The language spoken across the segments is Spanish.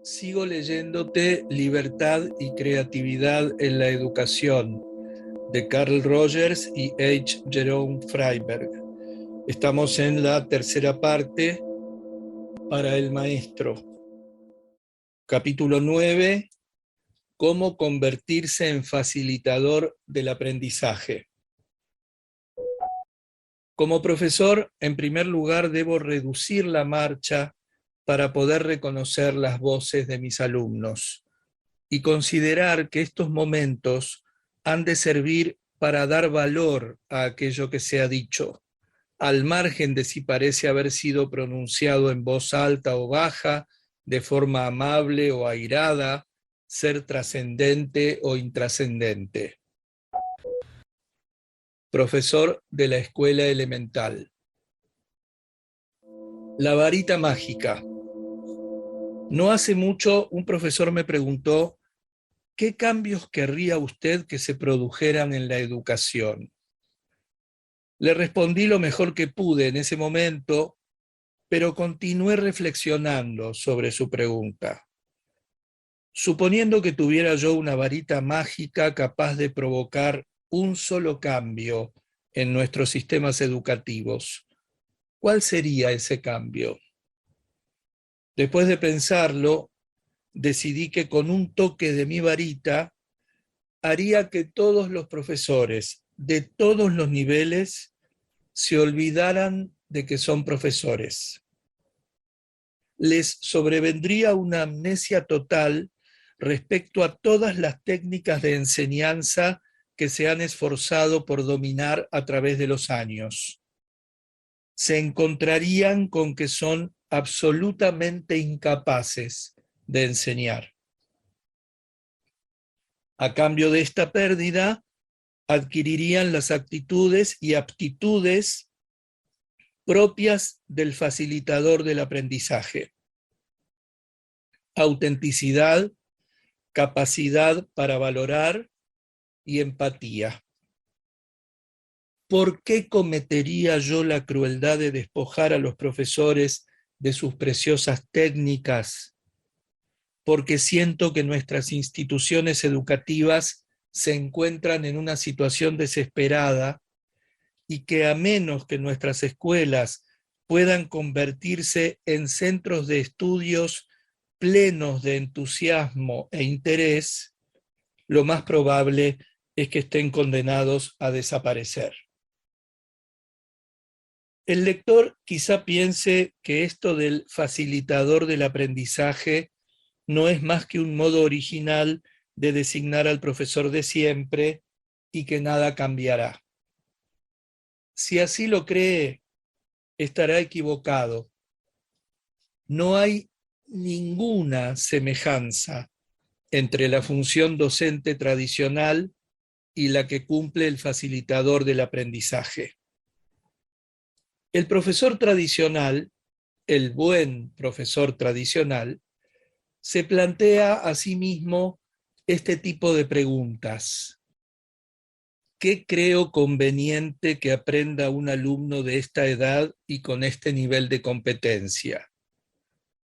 Sigo leyéndote Libertad y creatividad en la educación, de Carl Rogers y H. Jerome Freiberg. Estamos en la tercera parte para el maestro. Capítulo 9, cómo convertirse en facilitador del aprendizaje. Como profesor, en primer lugar, debo reducir la marcha para poder reconocer las voces de mis alumnos y considerar que estos momentos han de servir para dar valor a aquello que se ha dicho, al margen de si parece haber sido pronunciado en voz alta o baja, de forma amable o airada, ser trascendente o intrascendente. Profesor de la escuela elemental. La varita mágica. No hace mucho un profesor me preguntó: ¿qué cambios querría usted que se produjeran en la educación? Le respondí lo mejor que pude en ese momento, pero continué reflexionando sobre su pregunta. Suponiendo que tuviera yo una varita mágica capaz de provocar un solo cambio en nuestros sistemas educativos, ¿cuál sería ese cambio? Después de pensarlo, decidí que con un toque de mi varita haría que todos los profesores de todos los niveles se olvidaran de que son profesores. Les sobrevendría una amnesia total respecto a todas las técnicas de enseñanza que se han esforzado por dominar a través de los años. Se encontrarían con que son absolutamente incapaces de enseñar. A cambio de esta pérdida, adquirirían las actitudes y aptitudes propias del facilitador del aprendizaje. Autenticidad, capacidad para valorar y empatía. ¿Por qué cometería yo la crueldad de despojar a los profesores de sus preciosas técnicas? Porque siento que nuestras instituciones educativas se encuentran en una situación desesperada y que a menos que nuestras escuelas puedan convertirse en centros de estudios plenos de entusiasmo e interés, lo más probable es que estén condenados a desaparecer. El lector quizá piense que esto del facilitador del aprendizaje no es más que un modo original de designar al profesor de siempre y que nada cambiará. Si así lo cree, estará equivocado. No hay ninguna semejanza entre la función docente tradicional y la que cumple el facilitador del aprendizaje. El profesor tradicional, el buen profesor tradicional, se plantea a sí mismo este tipo de preguntas. ¿Qué creo conveniente que aprenda un alumno de esta edad y con este nivel de competencia?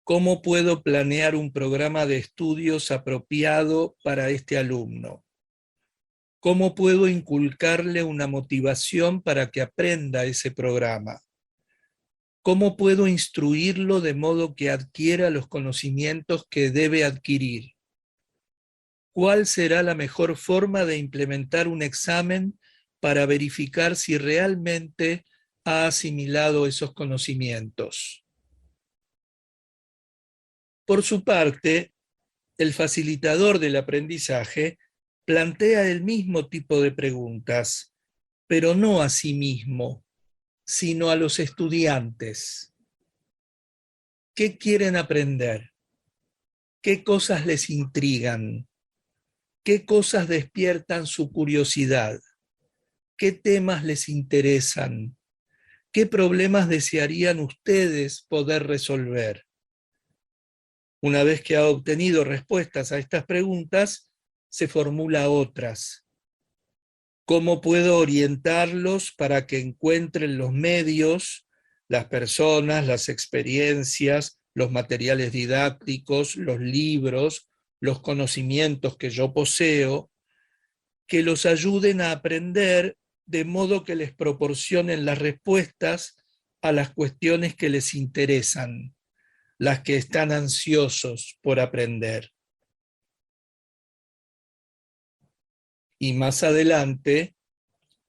¿Cómo puedo planear un programa de estudios apropiado para este alumno? ¿Cómo puedo inculcarle una motivación para que aprenda ese programa? ¿Cómo puedo instruirlo de modo que adquiera los conocimientos que debe adquirir? ¿Cuál será la mejor forma de implementar un examen para verificar si realmente ha asimilado esos conocimientos? Por su parte, el facilitador del aprendizaje plantea el mismo tipo de preguntas, pero no a sí mismo, sino a los estudiantes. ¿Qué quieren aprender? ¿Qué cosas les intrigan? ¿Qué cosas despiertan su curiosidad? ¿Qué temas les interesan? ¿Qué problemas desearían ustedes poder resolver? Una vez que ha obtenido respuestas a estas preguntas, se formula otras. ¿Cómo puedo orientarlos para que encuentren los medios, las personas, las experiencias, los materiales didácticos, los libros, los conocimientos que yo poseo, que los ayuden a aprender de modo que les proporcionen las respuestas a las cuestiones que les interesan, las que están ansiosos por aprender. Y más adelante,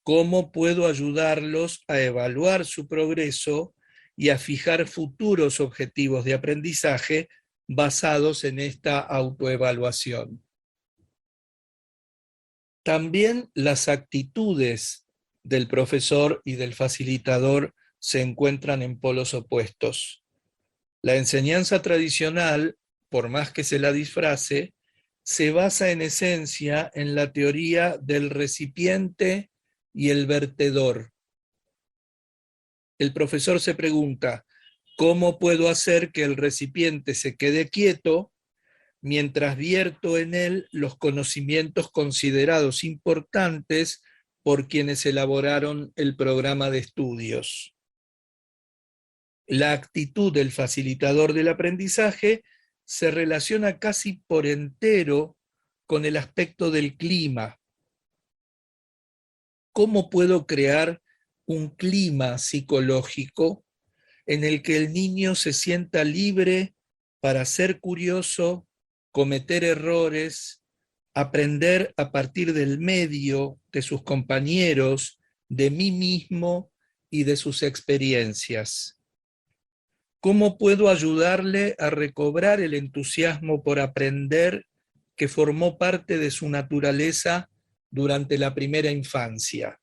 ¿cómo puedo ayudarlos a evaluar su progreso y a fijar futuros objetivos de aprendizaje basados en esta autoevaluación? También las actitudes del profesor y del facilitador se encuentran en polos opuestos. La enseñanza tradicional, por más que se la disfrace, se basa en esencia en la teoría del recipiente y el vertedor. El profesor se pregunta, ¿cómo puedo hacer que el recipiente se quede quieto mientras vierto en él los conocimientos considerados importantes por quienes elaboraron el programa de estudios? La actitud del facilitador del aprendizaje se relaciona casi por entero con el aspecto del clima. ¿Cómo puedo crear un clima psicológico en el que el niño se sienta libre para ser curioso, cometer errores, aprender a partir del medio, de sus compañeros, de mí mismo y de sus experiencias? ¿Cómo puedo ayudarle a recobrar el entusiasmo por aprender que formó parte de su naturaleza durante la primera infancia?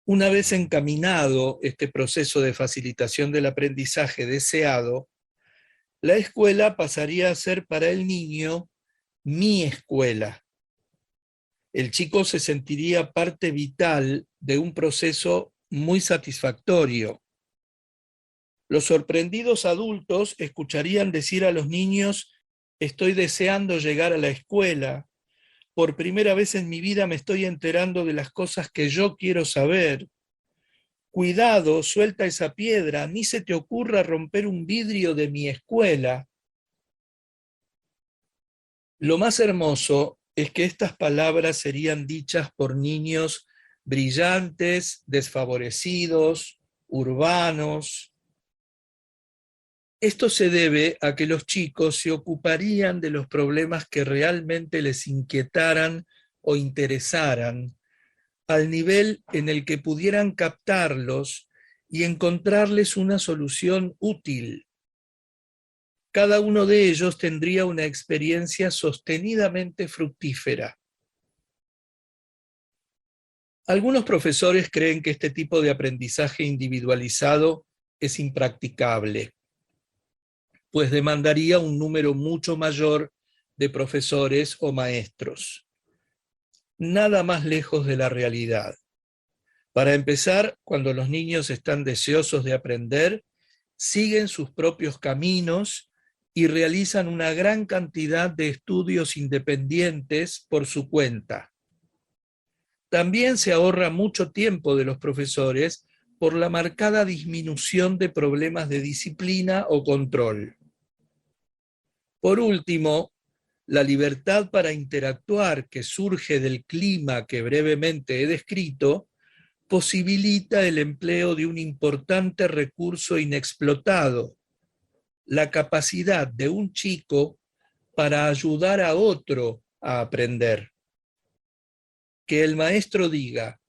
Una vez encaminado este proceso de facilitación del aprendizaje deseado, la escuela pasaría a ser para el niño mi escuela. El chico se sentiría parte vital de un proceso muy satisfactorio. Los sorprendidos adultos escucharían decir a los niños: estoy deseando llegar a la escuela, por primera vez en mi vida me estoy enterando de las cosas que yo quiero saber. Cuidado, suelta esa piedra, ni se te ocurra romper un vidrio de mi escuela. Lo más hermoso es que estas palabras serían dichas por niños brillantes, desfavorecidos, urbanos. Esto se debe a que los chicos se ocuparían de los problemas que realmente les inquietaran o interesaran, al nivel en el que pudieran captarlos y encontrarles una solución útil. Cada uno de ellos tendría una experiencia sostenidamente fructífera. Algunos profesores creen que este tipo de aprendizaje individualizado es impracticable, pues demandaría un número mucho mayor de profesores o maestros. Nada más lejos de la realidad. Para empezar, cuando los niños están deseosos de aprender, siguen sus propios caminos y realizan una gran cantidad de estudios independientes por su cuenta. También se ahorra mucho tiempo de los profesores por la marcada disminución de problemas de disciplina o control. Por último, la libertad para interactuar que surge del clima que brevemente he descrito posibilita el empleo de un importante recurso inexplotado, la capacidad de un chico para ayudar a otro a aprender. Que el maestro diga: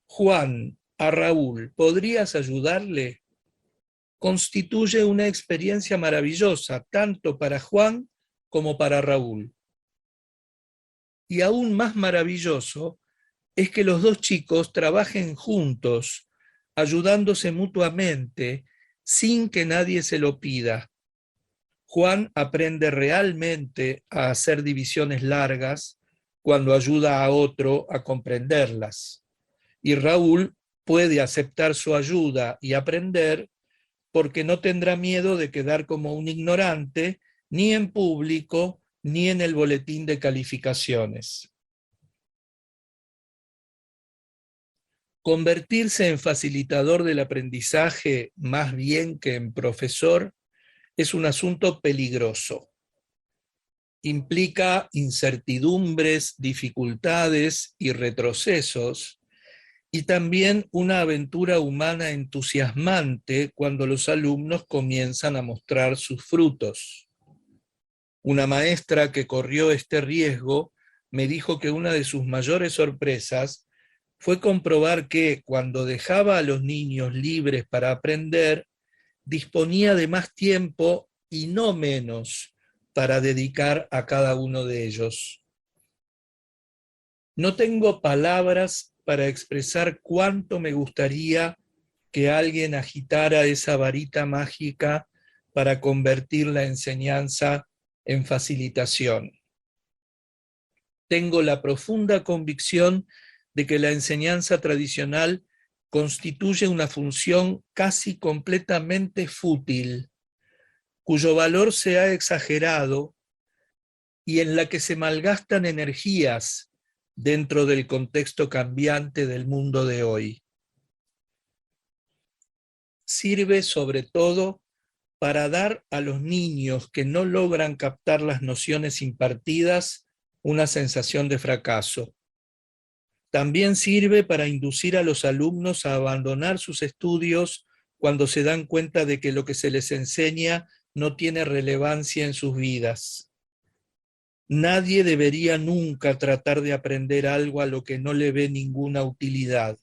Juan, a Raúl, ¿podrías ayudarle? Constituye una experiencia maravillosa, tanto para Juan como para Raúl. Y aún más maravilloso es que los dos chicos trabajen juntos, ayudándose mutuamente, sin que nadie se lo pida. Juan aprende realmente a hacer divisiones largas cuando ayuda a otro a comprenderlas. Y Raúl puede aceptar su ayuda y aprender porque no tendrá miedo de quedar como un ignorante, ni en público, ni en el boletín de calificaciones. Convertirse en facilitador del aprendizaje más bien que en profesor es un asunto peligroso. Implica incertidumbres, dificultades y retrocesos, y también una aventura humana entusiasmante cuando los alumnos comienzan a mostrar sus frutos. Una maestra que corrió este riesgo me dijo que una de sus mayores sorpresas fue comprobar que cuando dejaba a los niños libres para aprender, disponía de más tiempo y no menos para dedicar a cada uno de ellos. No tengo palabras para expresar cuánto me gustaría que alguien agitara esa varita mágica para convertir la enseñanza en facilitación. Tengo la profunda convicción de que la enseñanza tradicional constituye una función casi completamente fútil, cuyo valor se ha exagerado y en la que se malgastan energías dentro del contexto cambiante del mundo de hoy. Sirve sobre todo para dar a los niños que no logran captar las nociones impartidas una sensación de fracaso. También sirve para inducir a los alumnos a abandonar sus estudios cuando se dan cuenta de que lo que se les enseña no tiene relevancia en sus vidas. Nadie debería nunca tratar de aprender algo a lo que no le ve ninguna utilidad.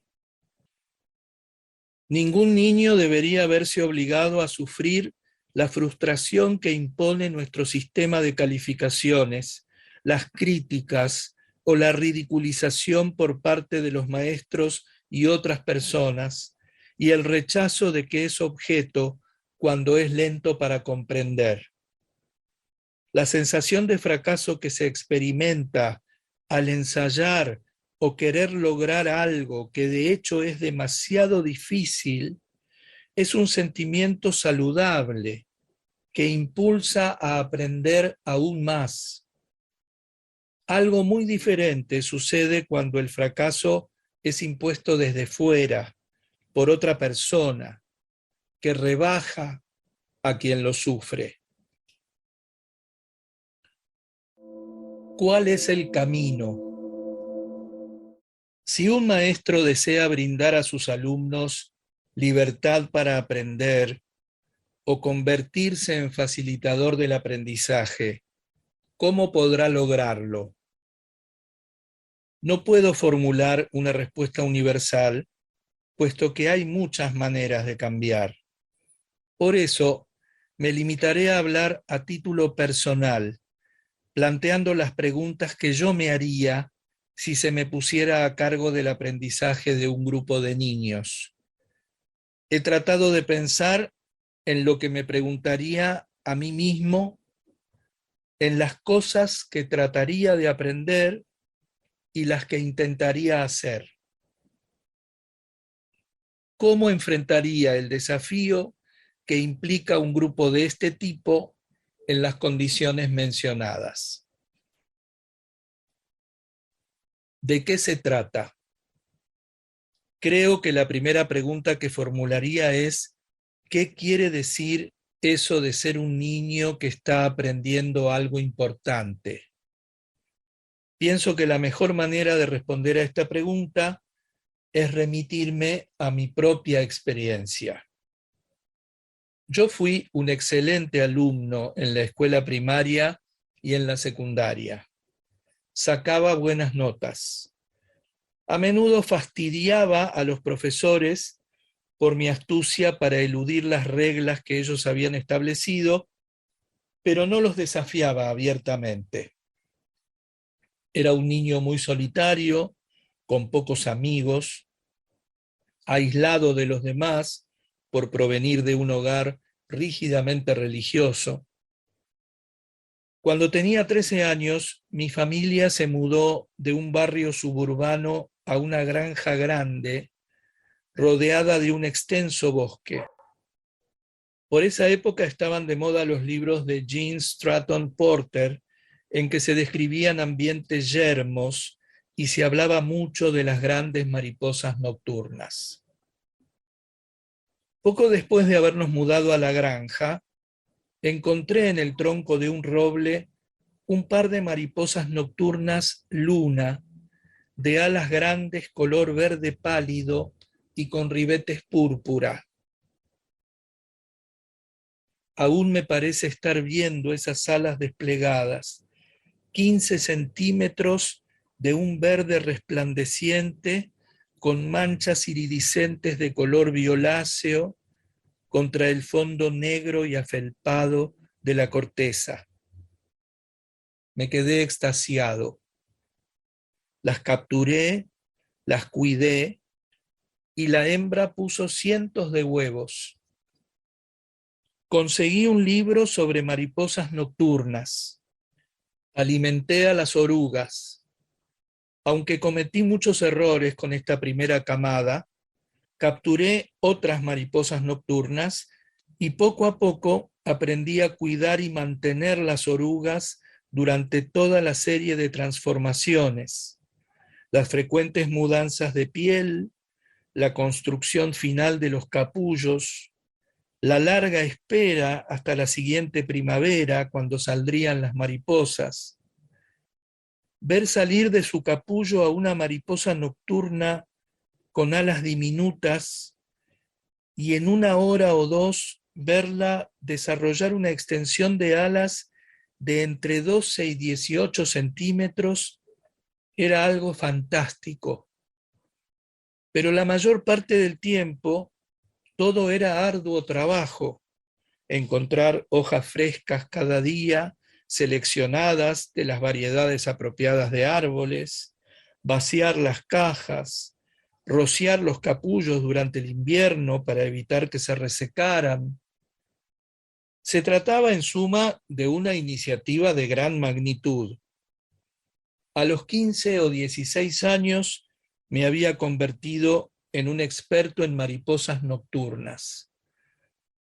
Ningún niño debería verse obligado a sufrir la frustración que impone nuestro sistema de calificaciones, las críticas o la ridiculización por parte de los maestros y otras personas, y el rechazo de que es objeto cuando es lento para comprender. La sensación de fracaso que se experimenta al ensayar o querer lograr algo que de hecho es demasiado difícil es un sentimiento saludable que impulsa a aprender aún más. Algo muy diferente sucede cuando el fracaso es impuesto desde fuera, por otra persona, que rebaja a quien lo sufre. ¿Cuál es el camino? Si un maestro desea brindar a sus alumnos libertad para aprender o convertirse en facilitador del aprendizaje, ¿cómo podrá lograrlo? No puedo formular una respuesta universal, puesto que hay muchas maneras de cambiar. Por eso, me limitaré a hablar a título personal, planteando las preguntas que yo me haría si se me pusiera a cargo del aprendizaje de un grupo de niños. He tratado de pensar en lo que me preguntaría a mí mismo, en las cosas que trataría de aprender y las que intentaría hacer. ¿Cómo enfrentaría el desafío que implica un grupo de este tipo en las condiciones mencionadas? ¿De qué se trata? Creo que la primera pregunta que formularía es: ¿qué quiere decir eso de ser un niño que está aprendiendo algo importante? Pienso que la mejor manera de responder a esta pregunta es remitirme a mi propia experiencia. Yo fui un excelente alumno en la escuela primaria y en la secundaria. Sacaba buenas notas. A menudo fastidiaba a los profesores por mi astucia para eludir las reglas que ellos habían establecido, pero no los desafiaba abiertamente. Era un niño muy solitario, con pocos amigos, aislado de los demás por provenir de un hogar rígidamente religioso. Cuando tenía 13 años, mi familia se mudó de un barrio suburbano a una granja grande, rodeada de un extenso bosque. Por esa época estaban de moda los libros de Jean Stratton Porter, en que se describían ambientes yermos y se hablaba mucho de las grandes mariposas nocturnas. Poco después de habernos mudado a la granja, encontré en el tronco de un roble un par de mariposas nocturnas luna, de alas grandes color verde pálido y con ribetes púrpura. Aún me parece estar viendo esas alas desplegadas, 15 centímetros de un verde resplandeciente con manchas iridiscentes de color violáceo contra el fondo negro y afelpado de la corteza. Me quedé extasiado. Las capturé, las cuidé y la hembra puso cientos de huevos. Conseguí un libro sobre mariposas nocturnas. Alimenté a las orugas. Aunque cometí muchos errores con esta primera camada, capturé otras mariposas nocturnas y poco a poco aprendí a cuidar y mantener las orugas durante toda la serie de transformaciones, las frecuentes mudanzas de piel, la construcción final de los capullos, la larga espera hasta la siguiente primavera, cuando saldrían las mariposas. Ver salir de su capullo a una mariposa nocturna con alas diminutas y en una hora o dos verla desarrollar una extensión de alas de entre 12 y 18 centímetros era algo fantástico. Pero la mayor parte del tiempo todo era arduo trabajo, encontrar hojas frescas cada día, seleccionadas de las variedades apropiadas de árboles, vaciar las cajas, rociar los capullos durante el invierno para evitar que se resecaran. Se trataba, en suma, de una iniciativa de gran magnitud. A los 15 o 16 años me había convertido en un experto en mariposas nocturnas.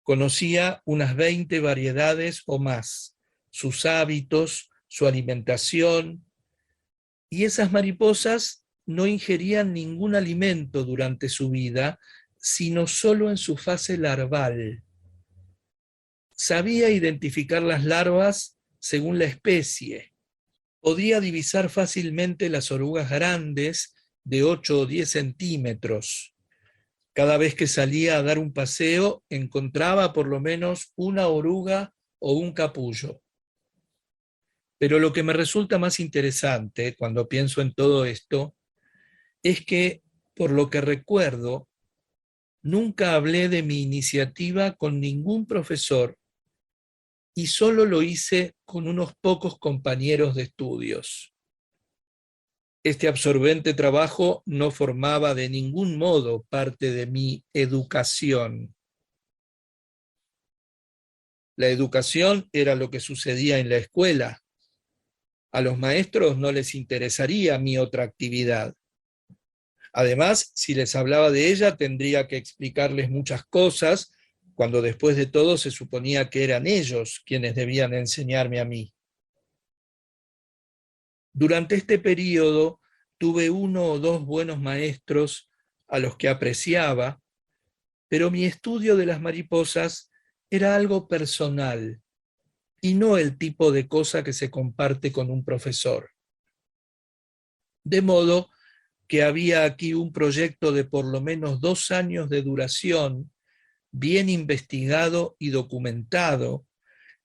Conocía unas 20 variedades o más, sus hábitos, su alimentación, y esas mariposas no ingerían ningún alimento durante su vida, sino solo en su fase larval. Sabía identificar las larvas según la especie. Podía divisar fácilmente las orugas grandes de 8 o 10 centímetros. Cada vez que salía a dar un paseo, encontraba por lo menos una oruga o un capullo. Pero lo que me resulta más interesante cuando pienso en todo esto es que, por lo que recuerdo, nunca hablé de mi iniciativa con ningún profesor y solo lo hice con unos pocos compañeros de estudios. Este absorbente trabajo no formaba de ningún modo parte de mi educación. La educación era lo que sucedía en la escuela. A los maestros no les interesaría mi otra actividad. Además, si les hablaba de ella, tendría que explicarles muchas cosas, cuando después de todo se suponía que eran ellos quienes debían enseñarme a mí. Durante este periodo tuve uno o dos buenos maestros a los que apreciaba, pero mi estudio de las mariposas era algo personal y no el tipo de cosa que se comparte con un profesor. De modo que había aquí un proyecto de por lo menos 2 años de duración, bien investigado y documentado,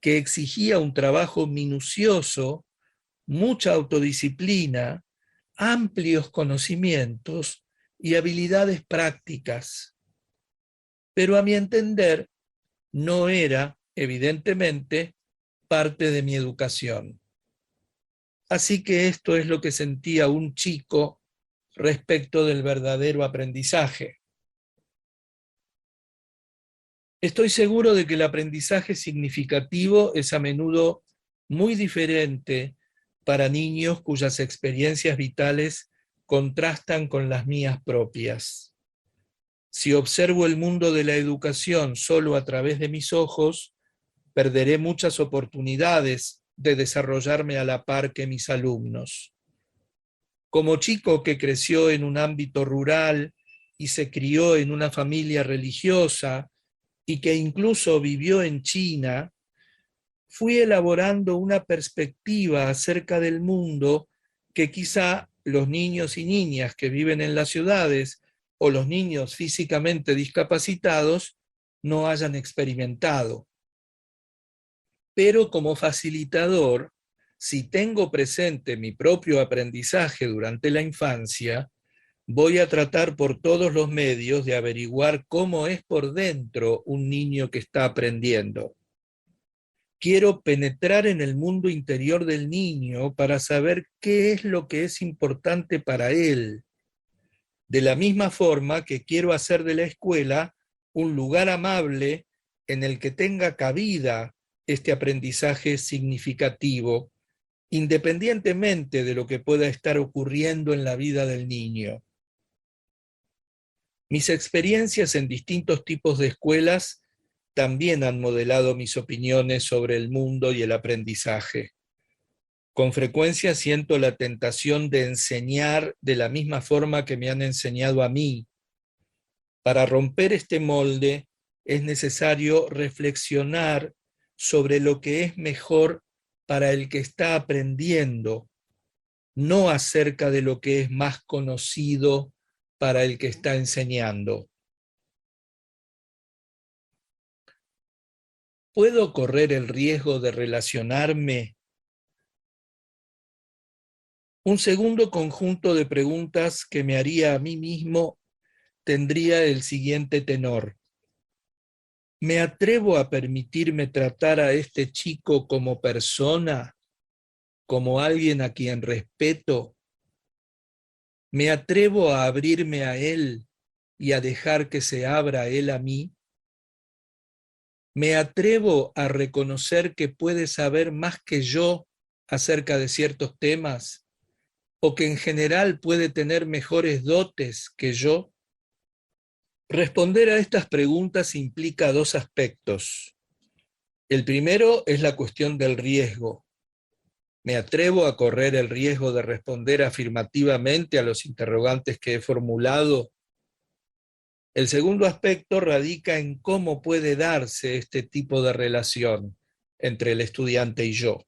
que exigía un trabajo minucioso, mucha autodisciplina, amplios conocimientos y habilidades prácticas. Pero a mi entender, no era, evidentemente, parte de mi educación. Así que esto es lo que sentía un chico respecto del verdadero aprendizaje. Estoy seguro de que el aprendizaje significativo es a menudo muy diferente para niños cuyas experiencias vitales contrastan con las mías propias. Si observo el mundo de la educación solo a través de mis ojos, perderé muchas oportunidades de desarrollarme a la par que mis alumnos. Como chico que creció en un ámbito rural y se crió en una familia religiosa y que incluso vivió en China, fui elaborando una perspectiva acerca del mundo que quizá los niños y niñas que viven en las ciudades o los niños físicamente discapacitados no hayan experimentado. Pero como facilitador, si tengo presente mi propio aprendizaje durante la infancia, voy a tratar por todos los medios de averiguar cómo es por dentro un niño que está aprendiendo. Quiero penetrar en el mundo interior del niño para saber qué es lo que es importante para él. De la misma forma que quiero hacer de la escuela un lugar amable en el que tenga cabida este aprendizaje significativo, independientemente de lo que pueda estar ocurriendo en la vida del niño. Mis experiencias en distintos tipos de escuelas también han modelado mis opiniones sobre el mundo y el aprendizaje. Con frecuencia siento la tentación de enseñar de la misma forma que me han enseñado a mí. Para romper este molde es necesario reflexionar sobre lo que es mejor para el que está aprendiendo, no acerca de lo que es más conocido para el que está enseñando. ¿Puedo correr el riesgo de relacionarme? Un segundo conjunto de preguntas que me haría a mí mismo tendría el siguiente tenor. ¿Me atrevo a permitirme tratar a este chico como persona, como alguien a quien respeto? ¿Me atrevo a abrirme a él y a dejar que se abra él a mí? ¿Me atrevo a reconocer que puede saber más que yo acerca de ciertos temas o que en general puede tener mejores dotes que yo? Responder a estas preguntas implica dos aspectos. El primero es la cuestión del riesgo. ¿Me atrevo a correr el riesgo de responder afirmativamente a los interrogantes que he formulado? El segundo aspecto radica en cómo puede darse este tipo de relación entre el estudiante y yo.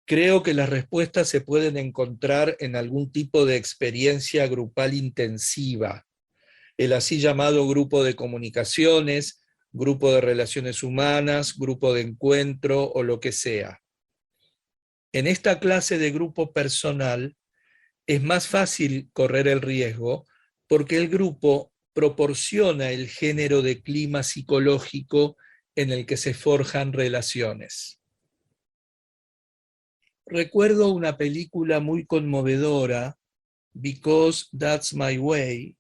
Creo que las respuestas se pueden encontrar en algún tipo de experiencia grupal intensiva, el así llamado grupo de comunicaciones, grupo de relaciones humanas, grupo de encuentro o lo que sea. En esta clase de grupo personal es más fácil correr el riesgo porque el grupo proporciona el género de clima psicológico en el que se forjan relaciones. Recuerdo una película muy conmovedora, Because That's My Way,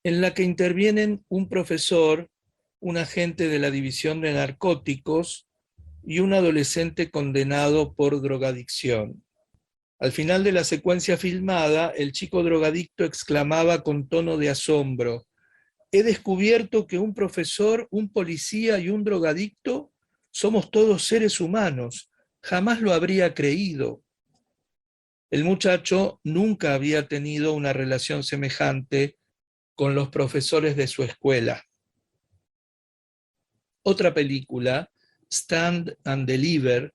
en la que intervienen un profesor, un agente de la División de Narcóticos y un adolescente condenado por drogadicción. Al final de la secuencia filmada, el chico drogadicto exclamaba con tono de asombro: he descubierto que un profesor, un policía y un drogadicto somos todos seres humanos. Jamás lo habría creído. El muchacho nunca había tenido una relación semejante con los profesores de su escuela. Otra película, Stand and Deliver,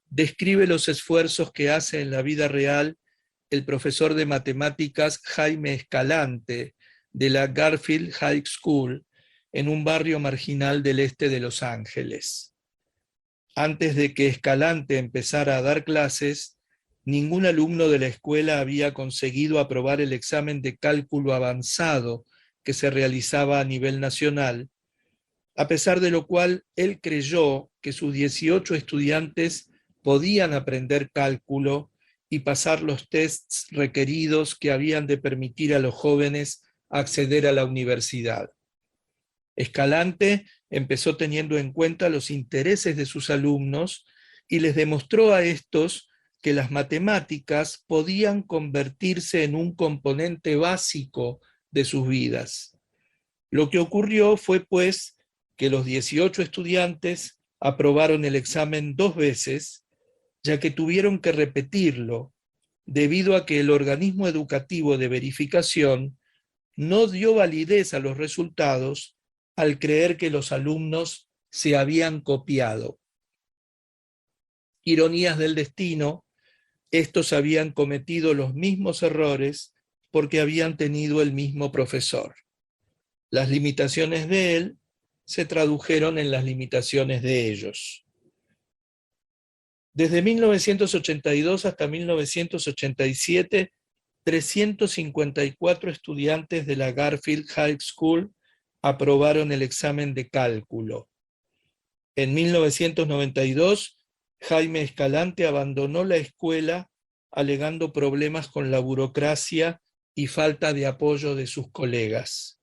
describe los esfuerzos que hace en la vida real el profesor de matemáticas Jaime Escalante de la Garfield High School en un barrio marginal del este de Los Ángeles. Antes de que Escalante empezara a dar clases, ningún alumno de la escuela había conseguido aprobar el examen de cálculo avanzado que se realizaba a nivel nacional, a pesar de lo cual él creyó que sus 18 estudiantes podían aprender cálculo y pasar los tests requeridos que habían de permitir a los jóvenes acceder a la universidad. Escalante empezó teniendo en cuenta los intereses de sus alumnos y les demostró a estos que las matemáticas podían convertirse en un componente básico de sus vidas. Lo que ocurrió fue, pues, que los 18 estudiantes aprobaron el examen 2 veces, ya que tuvieron que repetirlo, debido a que el organismo educativo de verificación no dio validez a los resultados al creer que los alumnos se habían copiado. Ironías del destino, estos habían cometido los mismos errores porque habían tenido el mismo profesor. Las limitaciones de él se tradujeron en las limitaciones de ellos. Desde 1982 hasta 1987, 354 estudiantes de la Garfield High School aprobaron el examen de cálculo. En 1992, Jaime Escalante abandonó la escuela alegando problemas con la burocracia y falta de apoyo de sus colegas.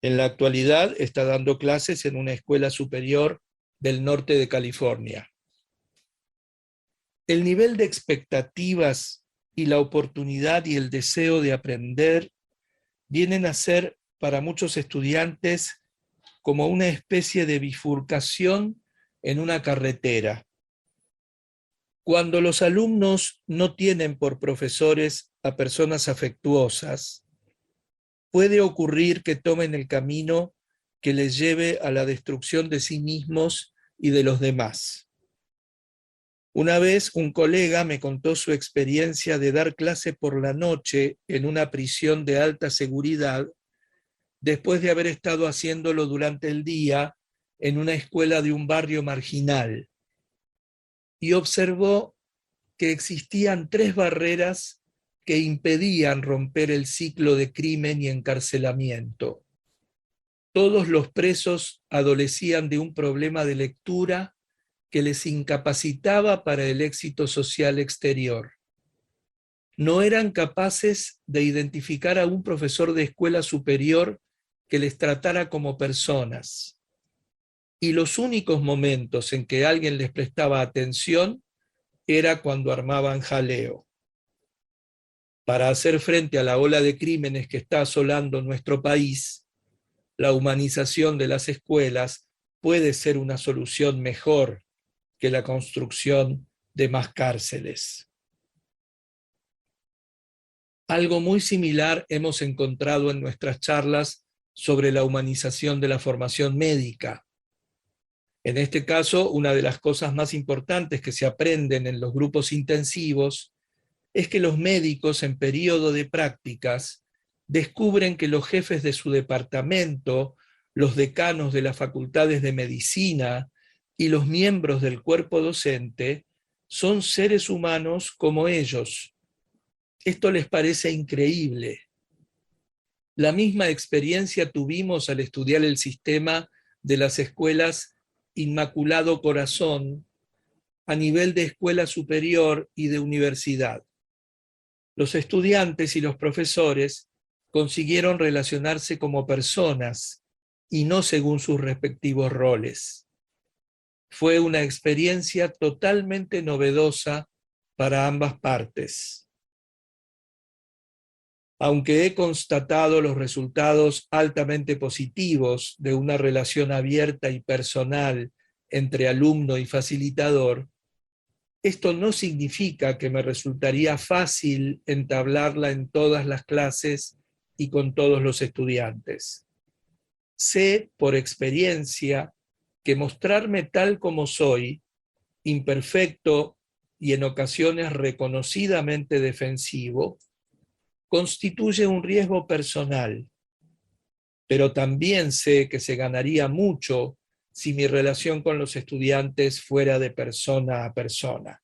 En la actualidad está dando clases en una escuela superior del norte de California. El nivel de expectativas y la oportunidad y el deseo de aprender vienen a ser para muchos estudiantes como una especie de bifurcación en una carretera. Cuando los alumnos no tienen por profesores a personas afectuosas, puede ocurrir que tomen el camino que les lleve a la destrucción de sí mismos y de los demás. Una vez un colega me contó su experiencia de dar clase por la noche en una prisión de alta seguridad, después de haber estado haciéndolo durante el día en una escuela de un barrio marginal, y observó que existían 3 barreras que impedían romper el ciclo de crimen y encarcelamiento. Todos los presos adolecían de un problema de lectura que les incapacitaba para el éxito social exterior. No eran capaces de identificar a un profesor de escuela superior que les tratara como personas. Y los únicos momentos en que alguien les prestaba atención era cuando armaban jaleo. Para hacer frente a la ola de crímenes que está asolando nuestro país, la humanización de las escuelas puede ser una solución mejor que la construcción de más cárceles. Algo muy similar hemos encontrado en nuestras charlas sobre la humanización de la formación médica. En este caso, una de las cosas más importantes que se aprenden en los grupos intensivos es que los médicos en periodo de prácticas descubren que los jefes de su departamento, los decanos de las facultades de medicina y los miembros del cuerpo docente son seres humanos como ellos. Esto les parece increíble. La misma experiencia tuvimos al estudiar el sistema de las escuelas Inmaculado Corazón a nivel de escuela superior y de universidad. Los estudiantes y los profesores consiguieron relacionarse como personas y no según sus respectivos roles. Fue una experiencia totalmente novedosa para ambas partes. Aunque he constatado los resultados altamente positivos de una relación abierta y personal entre alumno y facilitador, esto no significa que me resultaría fácil entablarla en todas las clases y con todos los estudiantes. Sé por experiencia que mostrarme tal como soy, imperfecto y en ocasiones reconocidamente defensivo, constituye un riesgo personal, pero también sé que se ganaría mucho si mi relación con los estudiantes fuera de persona a persona.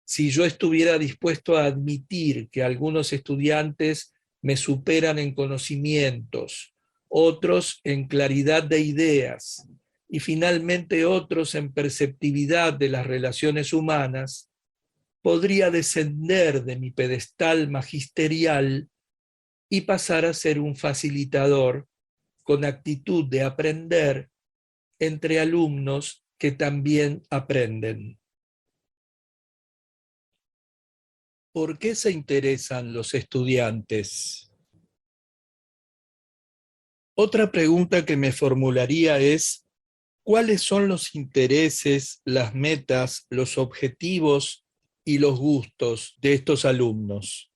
Si yo estuviera dispuesto a admitir que algunos estudiantes me superan en conocimientos, otros en claridad de ideas y finalmente otros en perceptividad de las relaciones humanas, podría descender de mi pedestal magisterial y pasar a ser un facilitador con actitud de aprender entre alumnos que también aprenden. ¿Por qué se interesan los estudiantes? Otra pregunta que me formularía es, ¿cuáles son los intereses, las metas, los objetivos y los gustos de estos alumnos.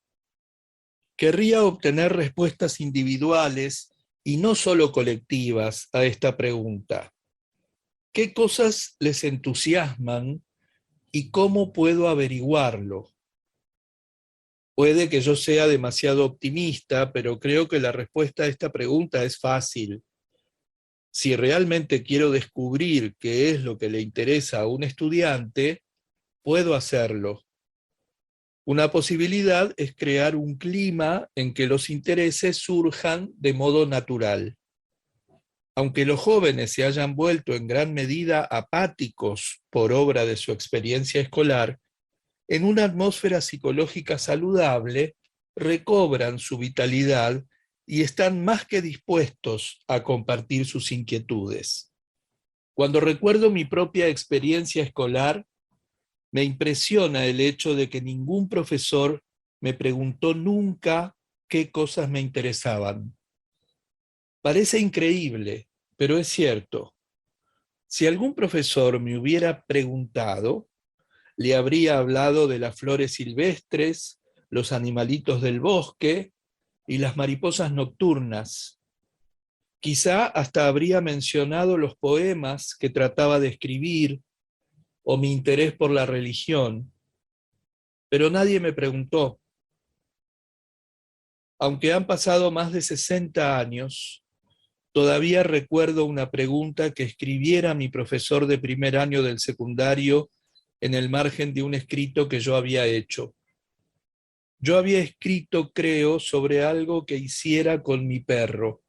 Querría obtener respuestas individuales y no solo colectivas a esta pregunta. ¿Qué cosas les entusiasman y cómo puedo averiguarlo? Puede que yo sea demasiado optimista, pero creo que la respuesta a esta pregunta es fácil. Si realmente quiero descubrir qué es lo que le interesa a un estudiante, puedo hacerlo. Una posibilidad es crear un clima en que los intereses surjan de modo natural. Aunque los jóvenes se hayan vuelto en gran medida apáticos por obra de su experiencia escolar, en una atmósfera psicológica saludable recobran su vitalidad y están más que dispuestos a compartir sus inquietudes. Cuando recuerdo mi propia experiencia escolar, me impresiona el hecho de que ningún profesor me preguntó nunca qué cosas me interesaban. Parece increíble, pero es cierto. Si algún profesor me hubiera preguntado, le habría hablado de las flores silvestres, los animalitos del bosque y las mariposas nocturnas. Quizá hasta habría mencionado los poemas que trataba de escribir o mi interés por la religión, pero nadie me preguntó. Aunque han pasado más de 60 años, todavía recuerdo una pregunta que escribiera mi profesor de primer año del secundario en el margen de un escrito que yo había hecho. Yo había escrito, creo, sobre algo que hiciera con mi perro.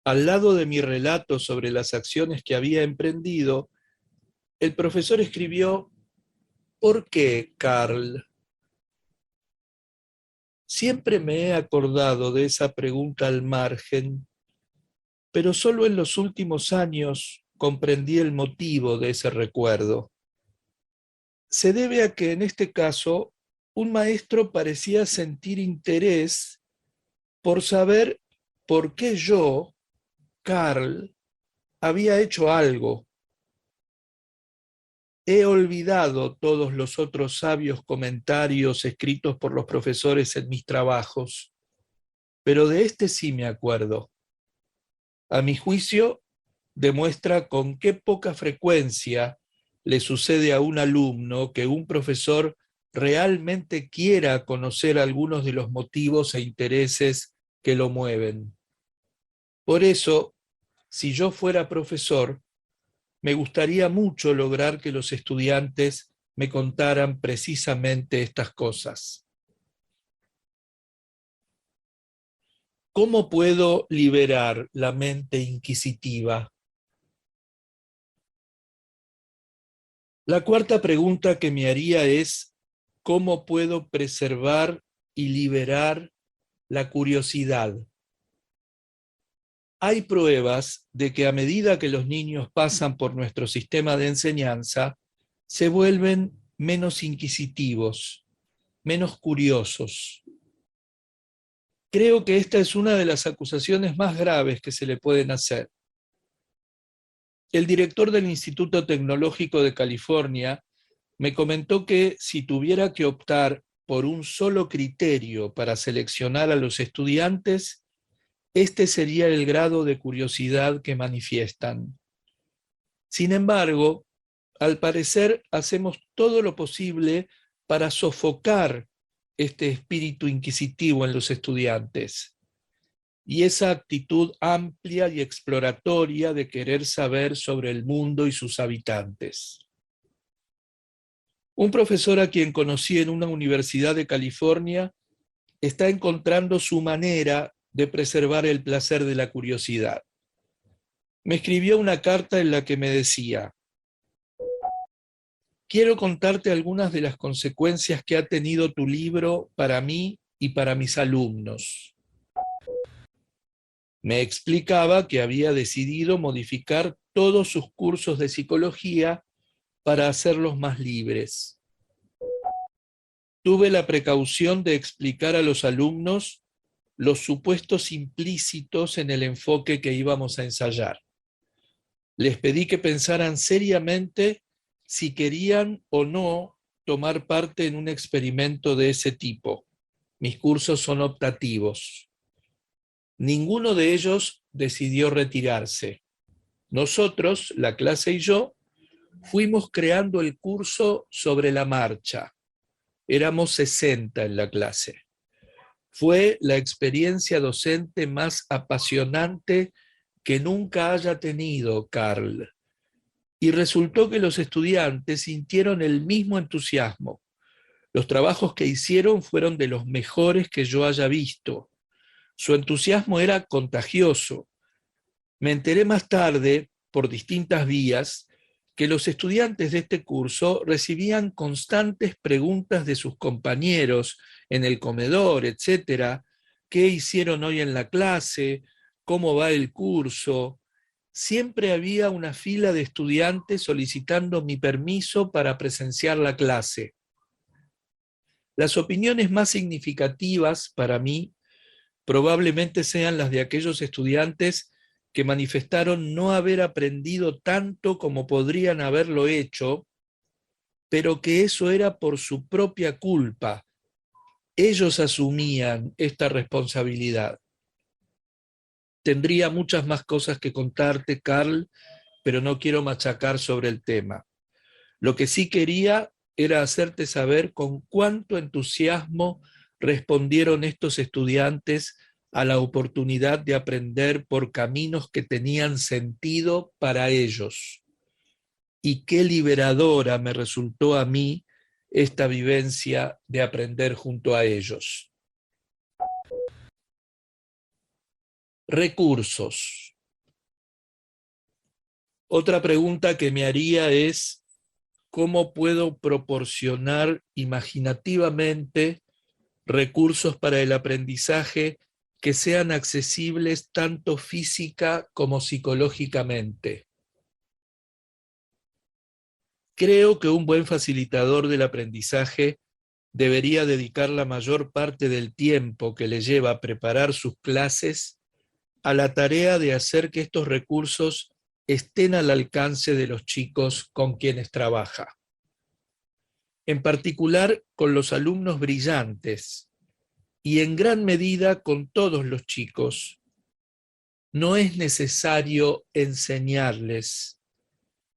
Al lado de mi relato sobre las acciones que había emprendido, el profesor escribió: ¿por qué, Carl? Siempre me he acordado de esa pregunta al margen, pero solo en los últimos años comprendí el motivo de ese recuerdo. Se debe a que en este caso un maestro parecía sentir interés por saber por qué yo, Carl, había hecho algo. He olvidado todos los otros sabios comentarios escritos por los profesores en mis trabajos, pero de este sí me acuerdo. A mi juicio, demuestra con qué poca frecuencia le sucede a un alumno que un profesor realmente quiera conocer algunos de los motivos e intereses que lo mueven. Por eso, si yo fuera profesor, me gustaría mucho lograr que los estudiantes me contaran precisamente estas cosas. ¿Cómo puedo liberar la mente inquisitiva? La cuarta pregunta que me haría es: ¿cómo puedo preservar y liberar la curiosidad? Hay pruebas de que a medida que los niños pasan por nuestro sistema de enseñanza, se vuelven menos inquisitivos, menos curiosos. Creo que esta es una de las acusaciones más graves que se le pueden hacer. El director del Instituto Tecnológico de California me comentó que si tuviera que optar por un solo criterio para seleccionar a los estudiantes, este sería el grado de curiosidad que manifiestan. Sin embargo, al parecer hacemos todo lo posible para sofocar este espíritu inquisitivo en los estudiantes y esa actitud amplia y exploratoria de querer saber sobre el mundo y sus habitantes. Un profesor a quien conocí en una universidad de California está encontrando su manera de preservar el placer de la curiosidad. Me escribió una carta en la que me decía: quiero contarte algunas de las consecuencias que ha tenido tu libro para mí y para mis alumnos. Me explicaba que había decidido modificar todos sus cursos de psicología para hacerlos más libres. Tuve la precaución de explicar a los alumnos los supuestos implícitos en el enfoque que íbamos a ensayar. Les pedí que pensaran seriamente si querían o no tomar parte en un experimento de ese tipo. Mis cursos son optativos. Ninguno de ellos decidió retirarse. Nosotros, la clase y yo, fuimos creando el curso sobre la marcha. Éramos 60 en la clase. Fue la experiencia docente más apasionante que nunca haya tenido Carl. Y resultó que los estudiantes sintieron el mismo entusiasmo. Los trabajos que hicieron fueron de los mejores que yo haya visto. Su entusiasmo era contagioso. Me enteré más tarde, por distintas vías, que los estudiantes de este curso recibían constantes preguntas de sus compañeros en el comedor, etcétera. ¿Qué hicieron hoy en la clase? ¿Cómo va el curso? Siempre había una fila de estudiantes solicitando mi permiso para presenciar la clase. Las opiniones más significativas para mí probablemente sean las de aquellos estudiantes que manifestaron no haber aprendido tanto como podrían haberlo hecho, pero que eso era por su propia culpa. Ellos asumían esta responsabilidad. Tendría muchas más cosas que contarte, Carl, pero no quiero machacar sobre el tema. Lo que sí quería era hacerte saber con cuánto entusiasmo respondieron estos estudiantes a la oportunidad de aprender por caminos que tenían sentido para ellos. Y qué liberadora me resultó a mí esta vivencia de aprender junto a ellos. Recursos. Otra pregunta que me haría es, ¿cómo puedo proporcionar imaginativamente recursos para el aprendizaje que sean accesibles tanto física como psicológicamente? Creo que un buen facilitador del aprendizaje debería dedicar la mayor parte del tiempo que le lleva a preparar sus clases a la tarea de hacer que estos recursos estén al alcance de los chicos con quienes trabaja. En particular con los alumnos brillantes y en gran medida con todos los chicos. No es necesario enseñarles,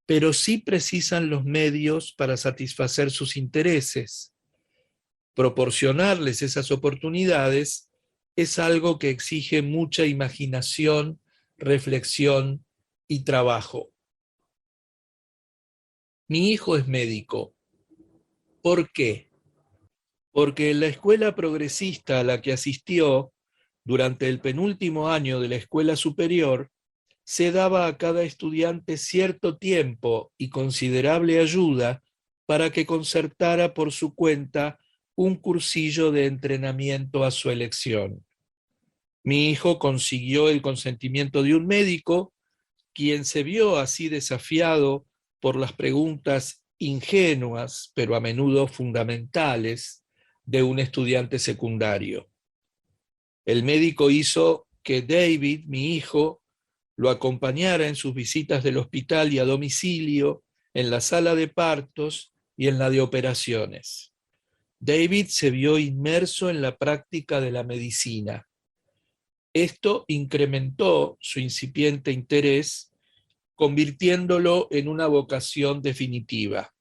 pero sí precisan los medios para satisfacer sus intereses. Proporcionarles esas oportunidades es algo que exige mucha imaginación, reflexión y trabajo. Mi hijo es médico. ¿Por qué? Porque en la escuela progresista a la que asistió, durante el penúltimo año de la escuela superior, se daba a cada estudiante cierto tiempo y considerable ayuda para que concertara por su cuenta un cursillo de entrenamiento a su elección. Mi hijo consiguió el consentimiento de un médico, quien se vio así desafiado por las preguntas ingenuas, pero a menudo fundamentales, de un estudiante secundario. El médico hizo que David, mi hijo, lo acompañara en sus visitas del hospital y a domicilio, en la sala de partos y en la de operaciones. David se vio inmerso en la práctica de la medicina. Esto incrementó su incipiente interés, convirtiéndolo en una vocación definitiva.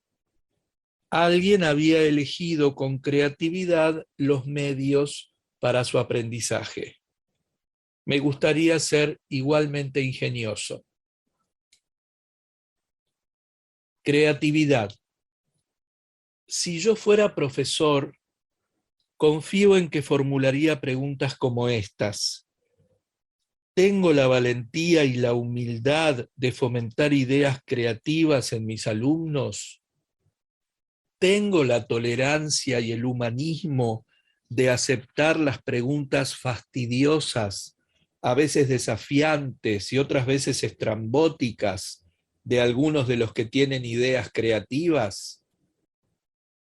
Alguien había elegido con creatividad los medios para su aprendizaje. Me gustaría ser igualmente ingenioso. Creatividad. Si yo fuera profesor, confío en que formularía preguntas como estas. ¿Tengo la valentía y la humildad de fomentar ideas creativas en mis alumnos? ¿Tengo la tolerancia y el humanismo de aceptar las preguntas fastidiosas, a veces desafiantes y otras veces estrambóticas, de algunos de los que tienen ideas creativas?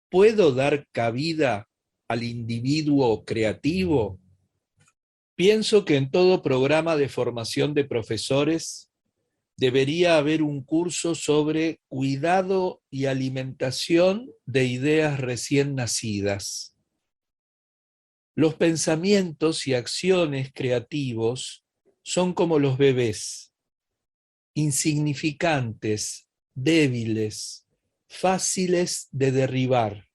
¿Puedo dar cabida al individuo creativo? Pienso que en todo programa de formación de profesores debería haber un curso sobre cuidado y alimentación de ideas recién nacidas. Los pensamientos y acciones creativos son como los bebés, insignificantes, débiles, fáciles de derribar.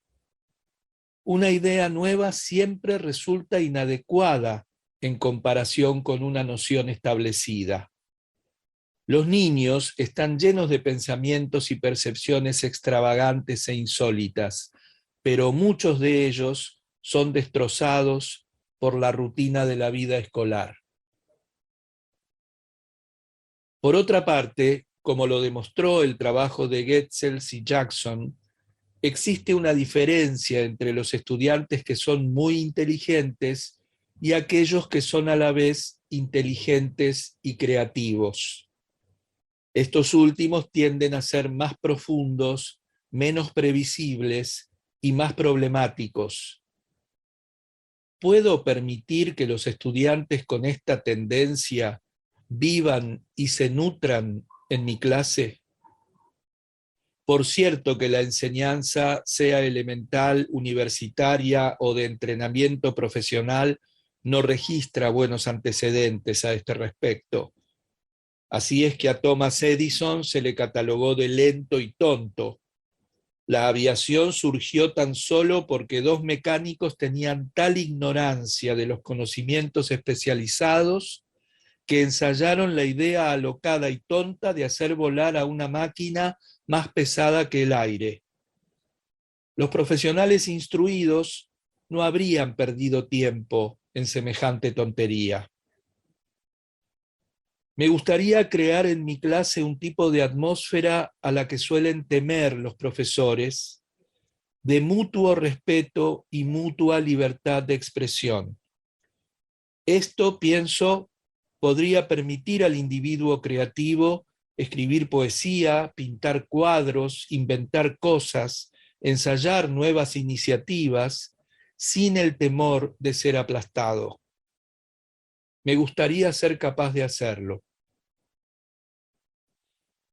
Una idea nueva siempre resulta inadecuada en comparación con una noción establecida. Los niños están llenos de pensamientos y percepciones extravagantes e insólitas, pero muchos de ellos son destrozados por la rutina de la vida escolar. Por otra parte, como lo demostró el trabajo de Getzels y Jackson, existe una diferencia entre los estudiantes que son muy inteligentes y aquellos que son a la vez inteligentes y creativos. Estos últimos tienden a ser más profundos, menos previsibles y más problemáticos. ¿Puedo permitir que los estudiantes con esta tendencia vivan y se nutran en mi clase? Por cierto que la enseñanza, sea elemental, universitaria o de entrenamiento profesional, no registra buenos antecedentes a este respecto. Así es que a Thomas Edison se le catalogó de lento y tonto. La aviación surgió tan solo porque dos mecánicos tenían tal ignorancia de los conocimientos especializados que ensayaron la idea alocada y tonta de hacer volar a una máquina más pesada que el aire. Los profesionales instruidos no habrían perdido tiempo en semejante tontería. Me gustaría crear en mi clase un tipo de atmósfera a la que suelen temer los profesores, de mutuo respeto y mutua libertad de expresión. Esto, pienso, podría permitir al individuo creativo escribir poesía, pintar cuadros, inventar cosas, ensayar nuevas iniciativas, sin el temor de ser aplastado. Me gustaría ser capaz de hacerlo.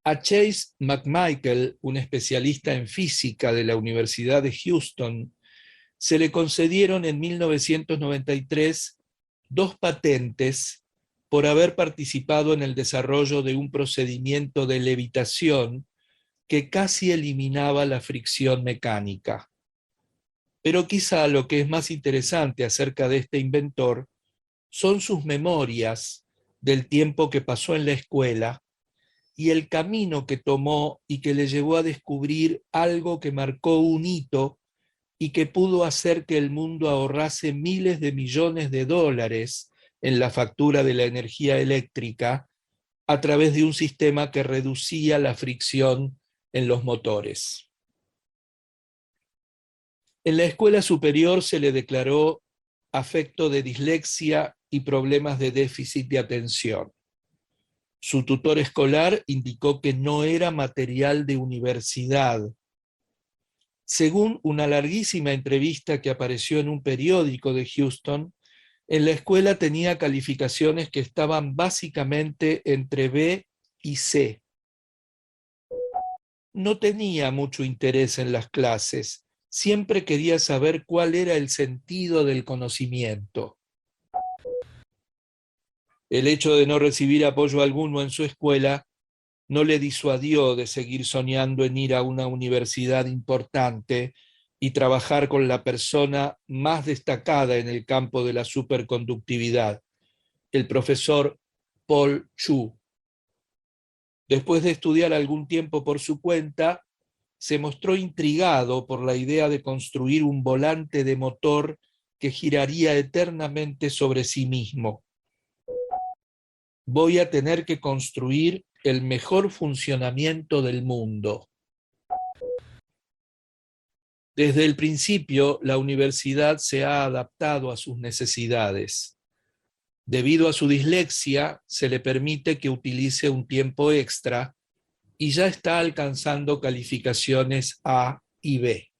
A Chase McMichael, un especialista en física de la Universidad de Houston, se le concedieron en 1993 2 patentes por haber participado en el desarrollo de un procedimiento de levitación que casi eliminaba la fricción mecánica. Pero quizá lo que es más interesante acerca de este inventor son sus memorias del tiempo que pasó en la escuela y el camino que tomó y que le llevó a descubrir algo que marcó un hito y que pudo hacer que el mundo ahorrase miles de millones de dólares en la factura de la energía eléctrica a través de un sistema que reducía la fricción en los motores. En la escuela superior se le declaró afecto de dislexia y problemas de déficit de atención. Su tutor escolar indicó que no era material de universidad. Según una larguísima entrevista que apareció en un periódico de Houston, en la escuela tenía calificaciones que estaban básicamente entre B y C. No tenía mucho interés en las clases, siempre quería saber cuál era el sentido del conocimiento. El hecho de no recibir apoyo alguno en su escuela no le disuadió de seguir soñando en ir a una universidad importante y trabajar con la persona más destacada en el campo de la superconductividad, el profesor Paul Chu. Después de estudiar algún tiempo por su cuenta, se mostró intrigado por la idea de construir un volante de motor que giraría eternamente sobre sí mismo. Voy a tener que construir el mejor funcionamiento del mundo. Desde el principio, la universidad se ha adaptado a sus necesidades. Debido a su dislexia, se le permite que utilice un tiempo extra y ya está alcanzando calificaciones A y B.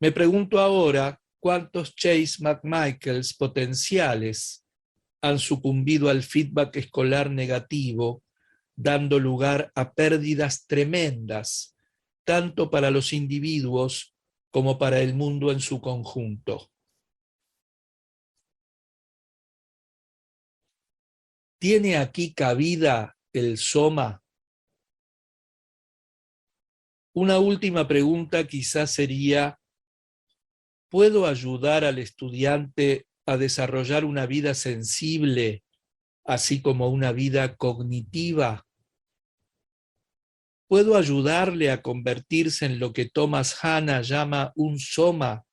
Me pregunto ahora cuántos Chase McMichaels potenciales han sucumbido al feedback escolar negativo dando lugar a pérdidas tremendas, tanto para los individuos como para el mundo en su conjunto. ¿Tiene aquí cabida el soma? Una última pregunta quizás sería: ¿puedo ayudar al estudiante a desarrollar una vida sensible, así como una vida cognitiva? ¿Puedo ayudarle a convertirse en lo que Thomas Hanna llama un soma,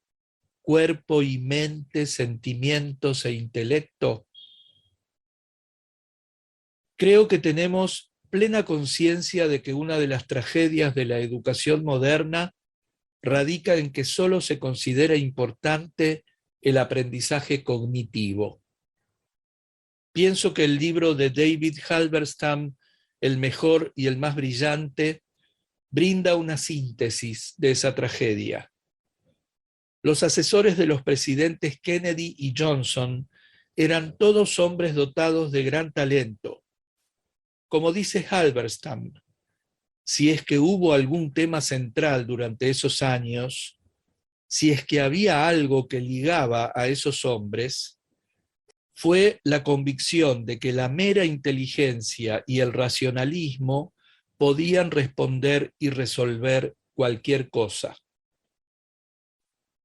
cuerpo y mente, sentimientos e intelecto? Creo que tenemos plena conciencia de que una de las tragedias de la educación moderna radica en que solo se considera importante el aprendizaje cognitivo. Pienso que el libro de David Halberstam, El mejor y el más brillante, brinda una síntesis de esa tragedia. Los asesores de los presidentes Kennedy y Johnson eran todos hombres dotados de gran talento. Como dice Halberstam, si es que hubo algún tema central durante esos años, si es que había algo que ligaba a esos hombres, fue la convicción de que la mera inteligencia y el racionalismo podían responder y resolver cualquier cosa.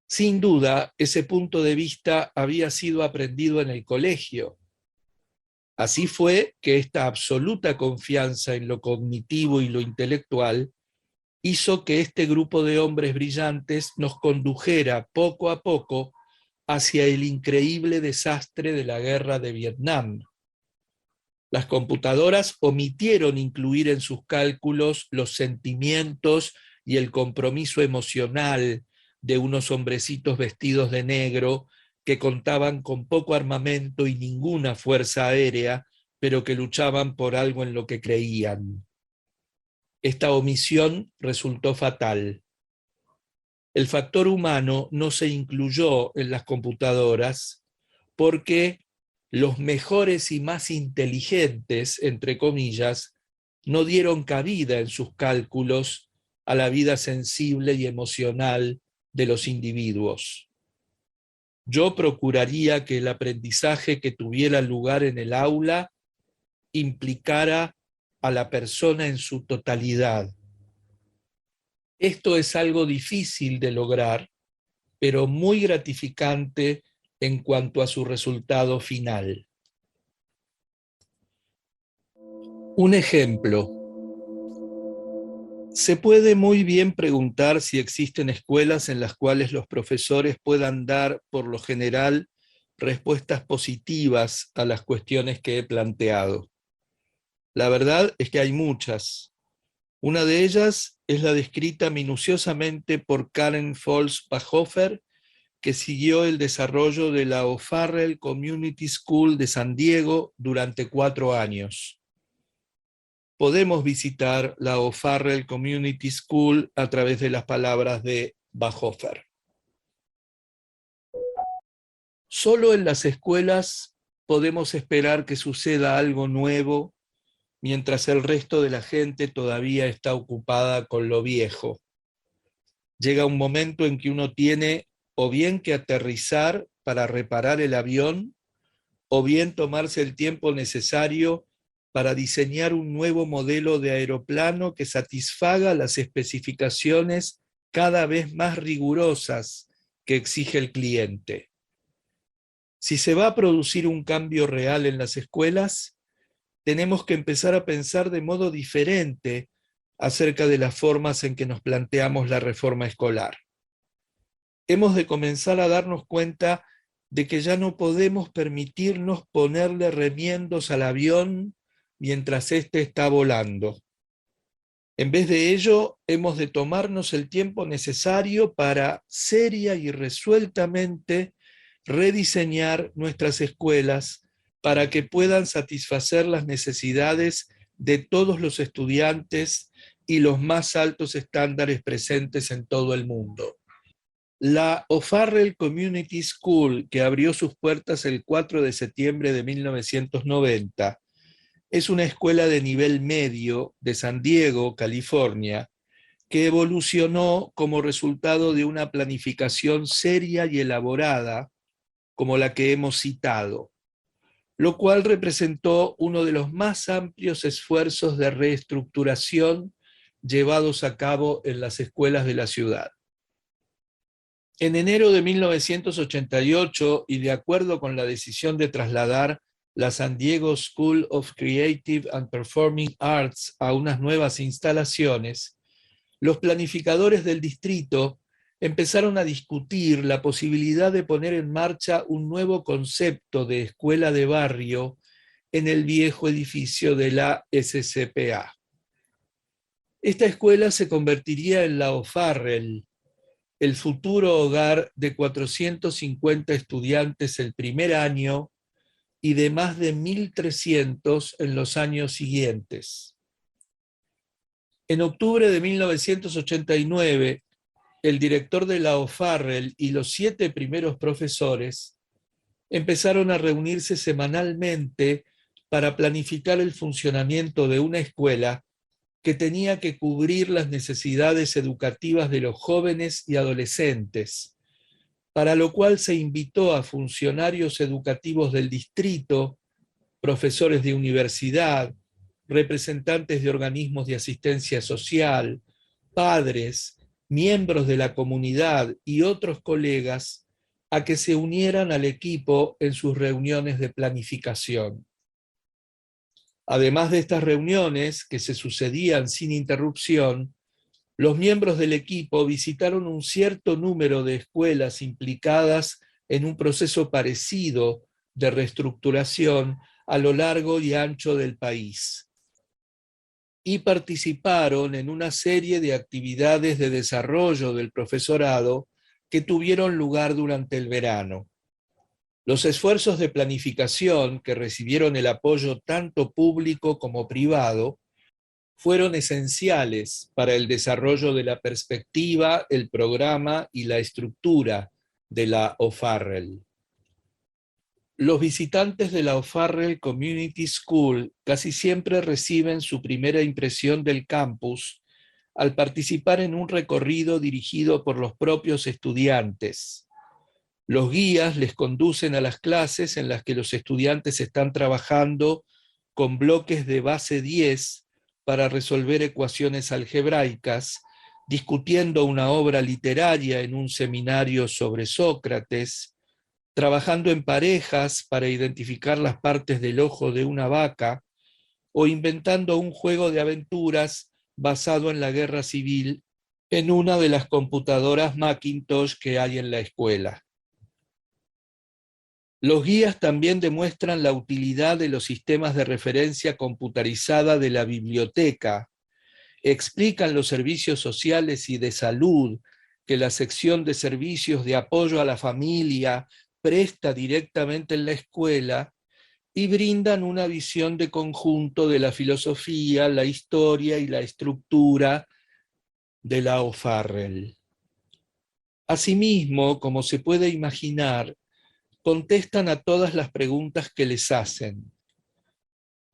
Sin duda, ese punto de vista había sido aprendido en el colegio. Así fue que esta absoluta confianza en lo cognitivo y lo intelectual hizo que este grupo de hombres brillantes nos condujera poco a poco hacia el increíble desastre de la guerra de Vietnam. Las computadoras omitieron incluir en sus cálculos los sentimientos y el compromiso emocional de unos hombrecitos vestidos de negro que contaban con poco armamento y ninguna fuerza aérea, pero que luchaban por algo en lo que creían. Esta omisión resultó fatal. El factor humano no se incluyó en las computadoras porque los mejores y más inteligentes, entre comillas, no dieron cabida en sus cálculos a la vida sensible y emocional de los individuos. Yo procuraría que el aprendizaje que tuviera lugar en el aula implicara a la persona en su totalidad. Esto es algo difícil de lograr, pero muy gratificante en cuanto a su resultado final. Un ejemplo. Se puede muy bien preguntar si existen escuelas en las cuales los profesores puedan dar, por lo general, respuestas positivas a las cuestiones que he planteado. La verdad es que hay muchas. Una de ellas es la descrita minuciosamente por Karen Folz-Bachhofer, que siguió el desarrollo de la O'Farrell Community School de San Diego durante 4 años. Podemos visitar la O'Farrell Community School a través de las palabras de Bachhofer. Solo en las escuelas podemos esperar que suceda algo nuevo mientras el resto de la gente todavía está ocupada con lo viejo. Llega un momento en que uno tiene o bien que aterrizar para reparar el avión, o bien tomarse el tiempo necesario para diseñar un nuevo modelo de aeroplano que satisfaga las especificaciones cada vez más rigurosas que exige el cliente. Si se va a producir un cambio real en las escuelas, tenemos que empezar a pensar de modo diferente acerca de las formas en que nos planteamos la reforma escolar. Hemos de comenzar a darnos cuenta de que ya no podemos permitirnos ponerle remiendos al avión mientras éste está volando. En vez de ello, hemos de tomarnos el tiempo necesario para seria y resueltamente rediseñar nuestras escuelas para que puedan satisfacer las necesidades de todos los estudiantes y los más altos estándares presentes en todo el mundo. La O'Farrell Community School, que abrió sus puertas el 4 de septiembre de 1990, Es una escuela de nivel medio de San Diego, California, que evolucionó como resultado de una planificación seria y elaborada como la que hemos citado, lo cual representó uno de los más amplios esfuerzos de reestructuración llevados a cabo en las escuelas de la ciudad. En enero de 1988, y de acuerdo con la decisión de trasladar la San Diego School of Creative and Performing Arts a unas nuevas instalaciones, los planificadores del distrito empezaron a discutir la posibilidad de poner en marcha un nuevo concepto de escuela de barrio en el viejo edificio de la SCPA. Esta escuela se convertiría en la O'Farrell, el futuro hogar de 450 estudiantes el primer año y de más de 1.300 en los años siguientes. En octubre de 1989, el director de la O'Farrell y los 7 primeros profesores empezaron a reunirse semanalmente para planificar el funcionamiento de una escuela que tenía que cubrir las necesidades educativas de los jóvenes y adolescentes, para lo cual se invitó a funcionarios educativos del distrito, profesores de universidad, representantes de organismos de asistencia social, padres, miembros de la comunidad y otros colegas a que se unieran al equipo en sus reuniones de planificación. Además de estas reuniones, que se sucedían sin interrupción, los miembros del equipo visitaron un cierto número de escuelas implicadas en un proceso parecido de reestructuración a lo largo y ancho del país, y participaron en una serie de actividades de desarrollo del profesorado que tuvieron lugar durante el verano. Los esfuerzos de planificación, que recibieron el apoyo tanto público como privado, fueron esenciales para el desarrollo de la perspectiva, el programa y la estructura de la O'Farrell. Los visitantes de la O'Farrell Community School casi siempre reciben su primera impresión del campus al participar en un recorrido dirigido por los propios estudiantes. Los guías les conducen a las clases en las que los estudiantes están trabajando con bloques de base 10 para resolver ecuaciones algebraicas, discutiendo una obra literaria en un seminario sobre Sócrates, trabajando en parejas para identificar las partes del ojo de una vaca, o inventando un juego de aventuras basado en la guerra civil en una de las computadoras Macintosh que hay en la escuela. Los guías también demuestran la utilidad de los sistemas de referencia computarizada de la biblioteca, explican los servicios sociales y de salud que la sección de servicios de apoyo a la familia presta directamente en la escuela y brindan una visión de conjunto de la filosofía, la historia y la estructura de la O'Farrell. Asimismo, como se puede imaginar, contestan a todas las preguntas que les hacen.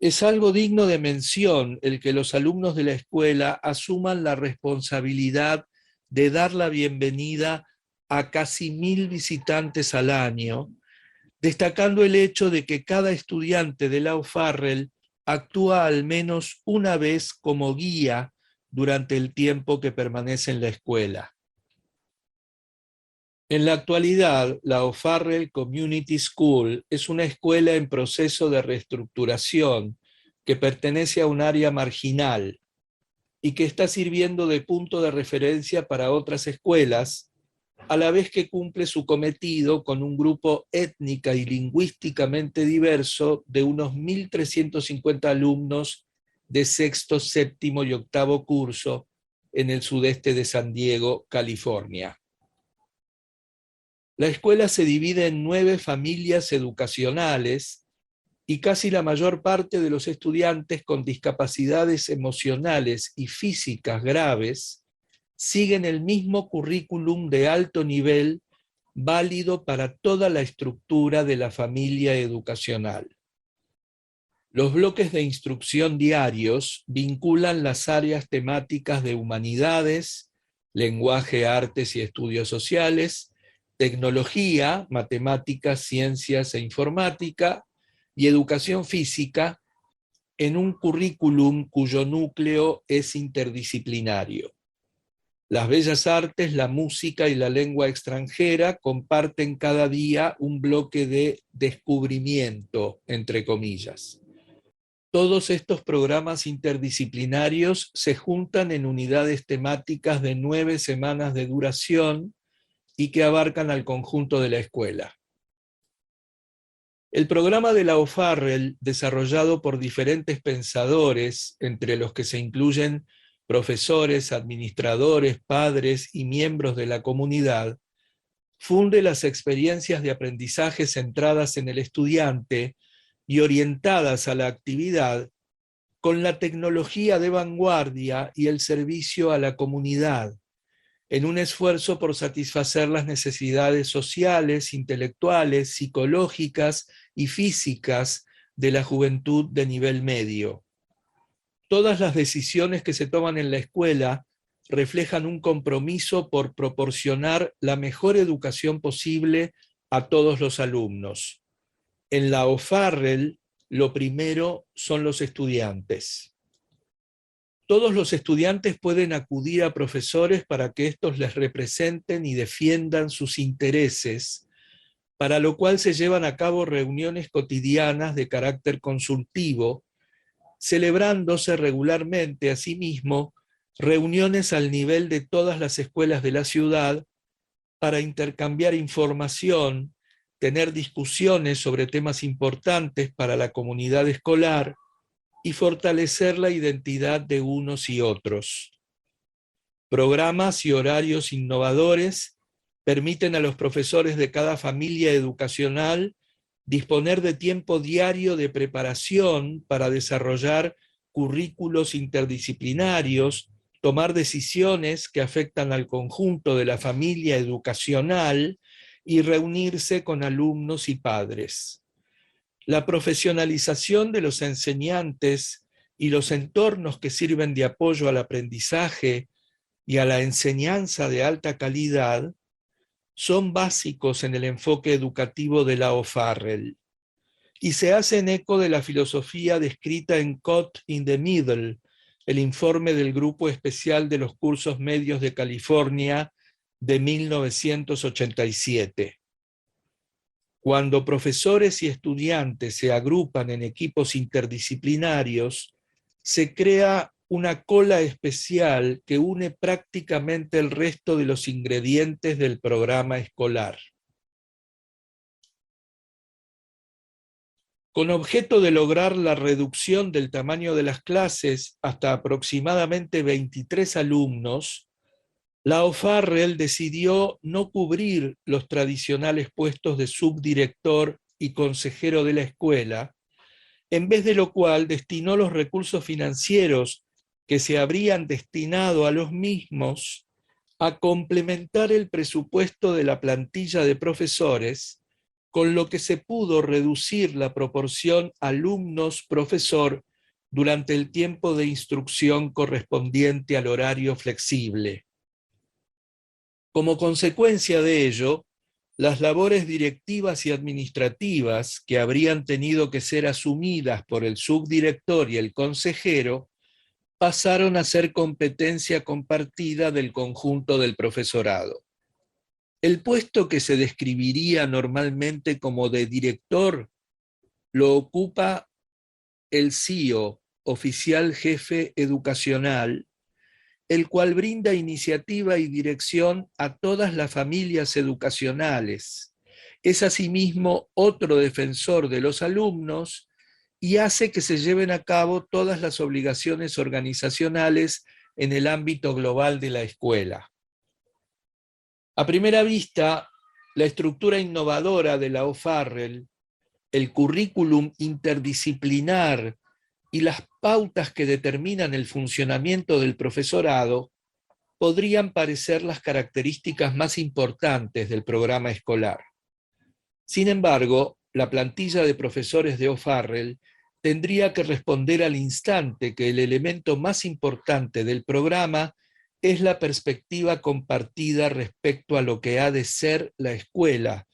Es algo digno de mención el que los alumnos de la escuela asuman la responsabilidad de dar la bienvenida a casi 1.000 visitantes al año, destacando el hecho de que cada estudiante de la O'Farrell actúa al menos una vez como guía durante el tiempo que permanece en la escuela. En la actualidad, la O'Farrell Community School es una escuela en proceso de reestructuración que pertenece a un área marginal y que está sirviendo de punto de referencia para otras escuelas, a la vez que cumple su cometido con un grupo étnica y lingüísticamente diverso de unos 1.350 alumnos de sexto, séptimo y octavo curso en el sudeste de San Diego, California. La escuela se divide en 9 familias educacionales y casi la mayor parte de los estudiantes con discapacidades emocionales y físicas graves siguen el mismo currículum de alto nivel válido para toda la estructura de la familia educacional. Los bloques de instrucción diarios vinculan las áreas temáticas de humanidades, lenguaje, artes y estudios sociales, tecnología, matemáticas, ciencias e informática, y educación física en un currículum cuyo núcleo es interdisciplinario. Las bellas artes, la música y la lengua extranjera comparten cada día un bloque de descubrimiento, entre comillas. Todos estos programas interdisciplinarios se juntan en unidades temáticas de 9 semanas de duración y que abarcan al conjunto de la escuela. El programa de la O'Farrell, desarrollado por diferentes pensadores, entre los que se incluyen profesores, administradores, padres y miembros de la comunidad, funde las experiencias de aprendizaje centradas en el estudiante y orientadas a la actividad con la tecnología de vanguardia y el servicio a la comunidad, en un esfuerzo por satisfacer las necesidades sociales, intelectuales, psicológicas y físicas de la juventud de nivel medio. Todas las decisiones que se toman en la escuela reflejan un compromiso por proporcionar la mejor educación posible a todos los alumnos. En la O'Farrell, lo primero son los estudiantes. Todos los estudiantes pueden acudir a profesores para que éstos les representen y defiendan sus intereses, para lo cual se llevan a cabo reuniones cotidianas de carácter consultivo, celebrándose regularmente, asimismo, reuniones al nivel de todas las escuelas de la ciudad para intercambiar información, tener discusiones sobre temas importantes para la comunidad escolar y fortalecer la identidad de unos y otros. Programas y horarios innovadores permiten a los profesores de cada familia educacional disponer de tiempo diario de preparación para desarrollar currículos interdisciplinarios, tomar decisiones que afectan al conjunto de la familia educacional y reunirse con alumnos y padres. La profesionalización de los enseñantes y los entornos que sirven de apoyo al aprendizaje y a la enseñanza de alta calidad son básicos en el enfoque educativo de la O'Farrell y se hacen eco de la filosofía descrita en Caught in the Middle, el informe del Grupo Especial de los Cursos Medios de California de 1987. Cuando profesores y estudiantes se agrupan en equipos interdisciplinarios, se crea una cola especial que une prácticamente el resto de los ingredientes del programa escolar. Con objeto de lograr la reducción del tamaño de las clases hasta aproximadamente 23 alumnos, la O'Farrell decidió no cubrir los tradicionales puestos de subdirector y consejero de la escuela, en vez de lo cual destinó los recursos financieros que se habrían destinado a los mismos a complementar el presupuesto de la plantilla de profesores, con lo que se pudo reducir la proporción alumnos-profesor durante el tiempo de instrucción correspondiente al horario flexible. Como consecuencia de ello, las labores directivas y administrativas que habrían tenido que ser asumidas por el subdirector y el consejero pasaron a ser competencia compartida del conjunto del profesorado. El puesto que se describiría normalmente como de director lo ocupa el CEO, oficial jefe educacional, el cual brinda iniciativa y dirección a todas las familias educacionales. Es asimismo otro defensor de los alumnos y hace que se lleven a cabo todas las obligaciones organizacionales en el ámbito global de la escuela. A primera vista, la estructura innovadora de la O'Farrell, el currículum interdisciplinar y las pautas que determinan el funcionamiento del profesorado podrían parecer las características más importantes del programa escolar. Sin embargo, la plantilla de profesores de O'Farrell tendría que responder al instante que el elemento más importante del programa es la perspectiva compartida respecto a lo que ha de ser la escuela,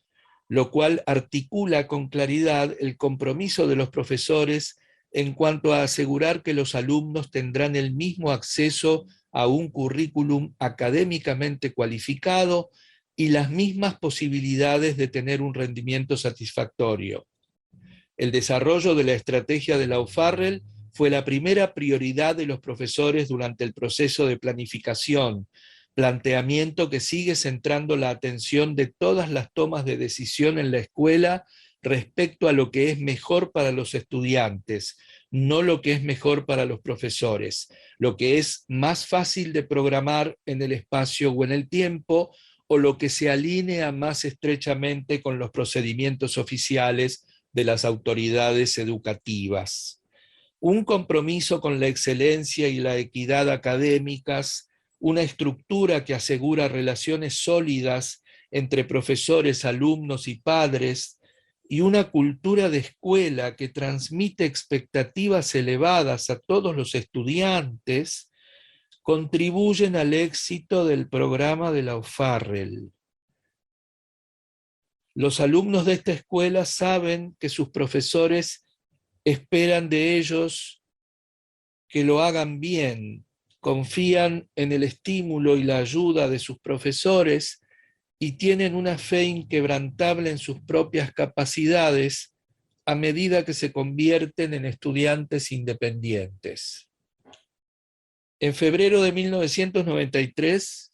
lo cual articula con claridad el compromiso de los profesores en cuanto a asegurar que los alumnos tendrán el mismo acceso a un currículum académicamente cualificado y las mismas posibilidades de tener un rendimiento satisfactorio. El desarrollo de la estrategia de la O'Farrell fue la primera prioridad de los profesores durante el proceso de planificación, planteamiento que sigue centrando la atención de todas las tomas de decisión en la escuela respecto a lo que es mejor para los estudiantes, no lo que es mejor para los profesores, lo que es más fácil de programar en el espacio o en el tiempo, o lo que se alinea más estrechamente con los procedimientos oficiales de las autoridades educativas. Un compromiso con la excelencia y la equidad académicas, una estructura que asegura relaciones sólidas entre profesores, alumnos y padres, y una cultura de escuela que transmite expectativas elevadas a todos los estudiantes, contribuyen al éxito del programa de la O'Farrell. Los alumnos de esta escuela saben que sus profesores esperan de ellos que lo hagan bien, confían en el estímulo y la ayuda de sus profesores y tienen una fe inquebrantable en sus propias capacidades a medida que se convierten en estudiantes independientes. En febrero de 1993,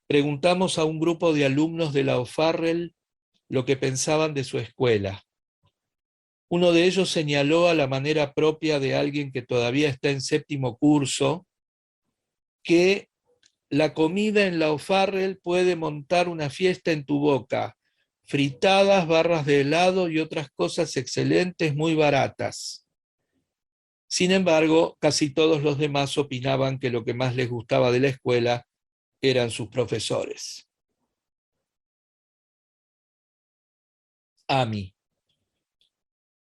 preguntamos a un grupo de alumnos de la O'Farrell lo que pensaban de su escuela. Uno de ellos señaló a la manera propia de alguien que todavía está en séptimo curso que la comida en la O'Farrell puede montar una fiesta en tu boca, fritadas, barras de helado y otras cosas excelentes muy baratas. Sin embargo, casi todos los demás opinaban que lo que más les gustaba de la escuela eran sus profesores. Amy.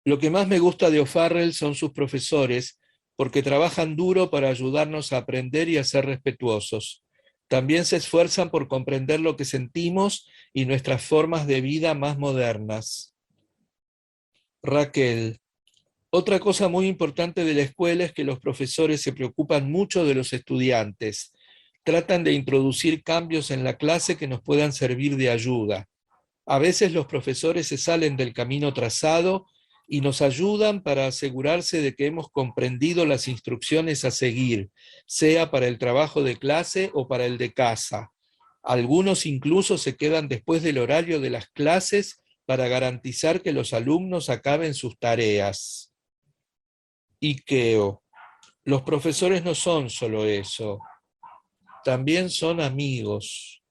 Lo que más me gusta de O'Farrell son sus profesores, porque trabajan duro para ayudarnos a aprender y a ser respetuosos. También se esfuerzan por comprender lo que sentimos y nuestras formas de vida más modernas. Raquel. Otra cosa muy importante de la escuela es que los profesores se preocupan mucho de los estudiantes. Tratan de introducir cambios en la clase que nos puedan servir de ayuda. A veces los profesores se salen del camino trazado y nos ayudan para asegurarse de que hemos comprendido las instrucciones a seguir, sea para el trabajo de clase o para el de casa. Algunos incluso se quedan después del horario de las clases para garantizar que los alumnos acaben sus tareas. Ikeo. Los profesores no son solo eso, también son amigos.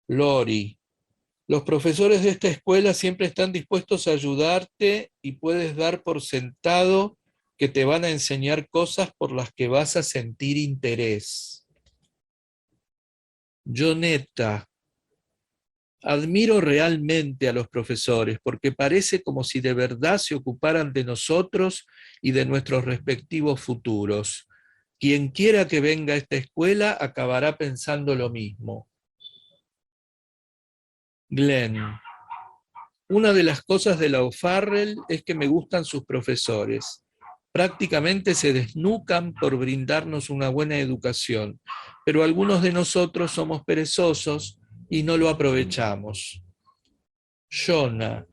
Lori. Los profesores de esta escuela siempre están dispuestos a ayudarte y puedes dar por sentado que te van a enseñar cosas por las que vas a sentir interés. Joneta. Admiro realmente a los profesores porque parece como si de verdad se ocuparan de nosotros y de nuestros respectivos futuros. Quien quiera que venga a esta escuela acabará pensando lo mismo. Glenn. Una de las cosas de la O'Farrell es que me gustan sus profesores. Prácticamente se desnucan por brindarnos una buena educación, pero algunos de nosotros somos perezosos y no lo aprovechamos. Jonah.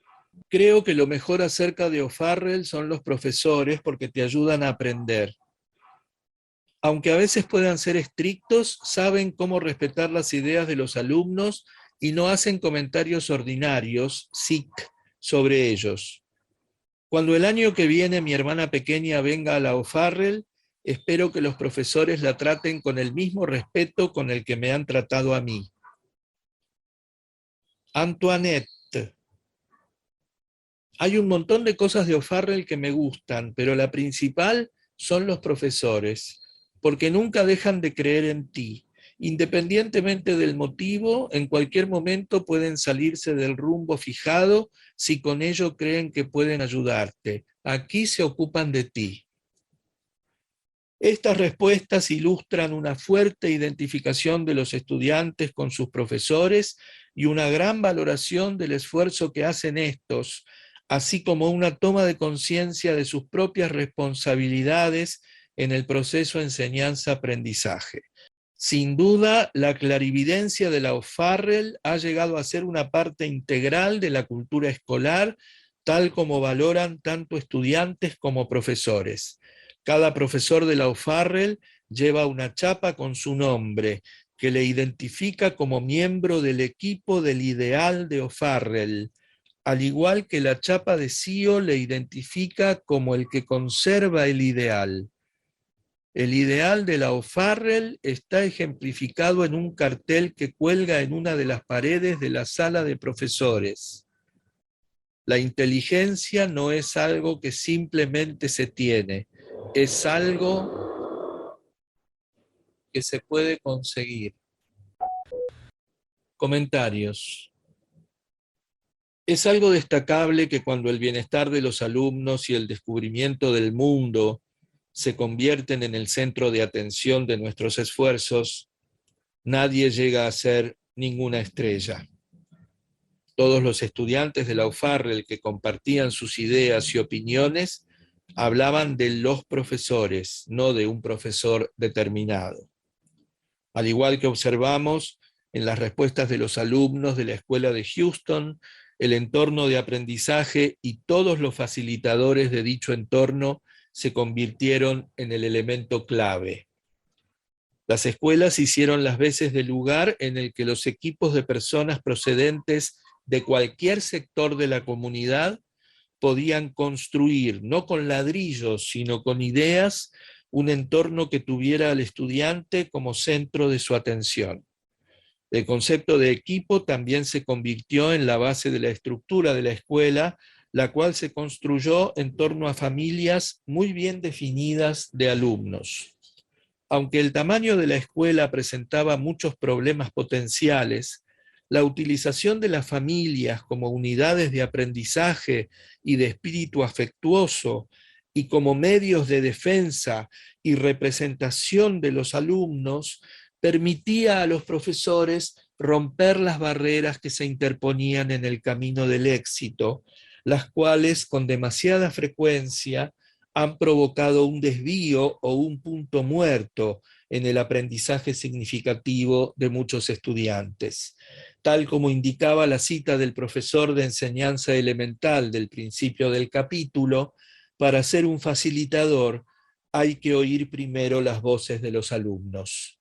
Creo que lo mejor acerca de O'Farrell son los profesores porque te ayudan a aprender. Aunque a veces puedan ser estrictos, saben cómo respetar las ideas de los alumnos y no hacen comentarios ordinarios, sic, sobre ellos. Cuando el año que viene mi hermana pequeña venga a la O'Farrell, espero que los profesores la traten con el mismo respeto con el que me han tratado a mí. Antoinette. Hay un montón de cosas de O'Farrell que me gustan, pero la principal son los profesores, porque nunca dejan de creer en ti. Independientemente del motivo, en cualquier momento pueden salirse del rumbo fijado si con ello creen que pueden ayudarte. aquí se ocupan de ti. Estas respuestas ilustran una fuerte identificación de los estudiantes con sus profesores y una gran valoración del esfuerzo que hacen estos, así como una toma de conciencia de sus propias responsabilidades en el proceso enseñanza-aprendizaje. Sin duda, la clarividencia de la O'Farrell ha llegado a ser una parte integral de la cultura escolar, tal como valoran tanto estudiantes como profesores. Cada profesor de la O'Farrell lleva una chapa con su nombre, que le identifica como miembro del equipo del ideal de O'Farrell, al igual que la chapa de CEO le identifica como el que conserva el ideal. El ideal de la O'Farrell está ejemplificado en un cartel que cuelga en una de las paredes de la sala de profesores. La inteligencia no es algo que simplemente se tiene, es algo que se puede conseguir. Comentarios. Es algo destacable que cuando el bienestar de los alumnos y el descubrimiento del mundo se convierten en el centro de atención de nuestros esfuerzos, nadie llega a ser ninguna estrella. Todos los estudiantes de la O'Farrell que compartían sus ideas y opiniones hablaban de los profesores, no de un profesor determinado. Al igual que observamos en las respuestas de los alumnos de la escuela de Houston, el entorno de aprendizaje y todos los facilitadores de dicho entorno se convirtieron en el elemento clave. Las escuelas hicieron las veces de lugar en el que los equipos de personas procedentes de cualquier sector de la comunidad podían construir, no con ladrillos, sino con ideas, un entorno que tuviera al estudiante como centro de su atención. El concepto de equipo también se convirtió en la base de la estructura de la escuela, la cual se construyó en torno a familias muy bien definidas de alumnos. Aunque el tamaño de la escuela presentaba muchos problemas potenciales, la utilización de las familias como unidades de aprendizaje y de espíritu afectuoso y como medios de defensa y representación de los alumnos permitía a los profesores romper las barreras que se interponían en el camino del éxito, las cuales con demasiada frecuencia han provocado un desvío o un punto muerto en el aprendizaje significativo de muchos estudiantes. Tal como indicaba la cita del profesor de enseñanza elemental del principio del capítulo, para ser un facilitador hay que oír primero las voces de los alumnos.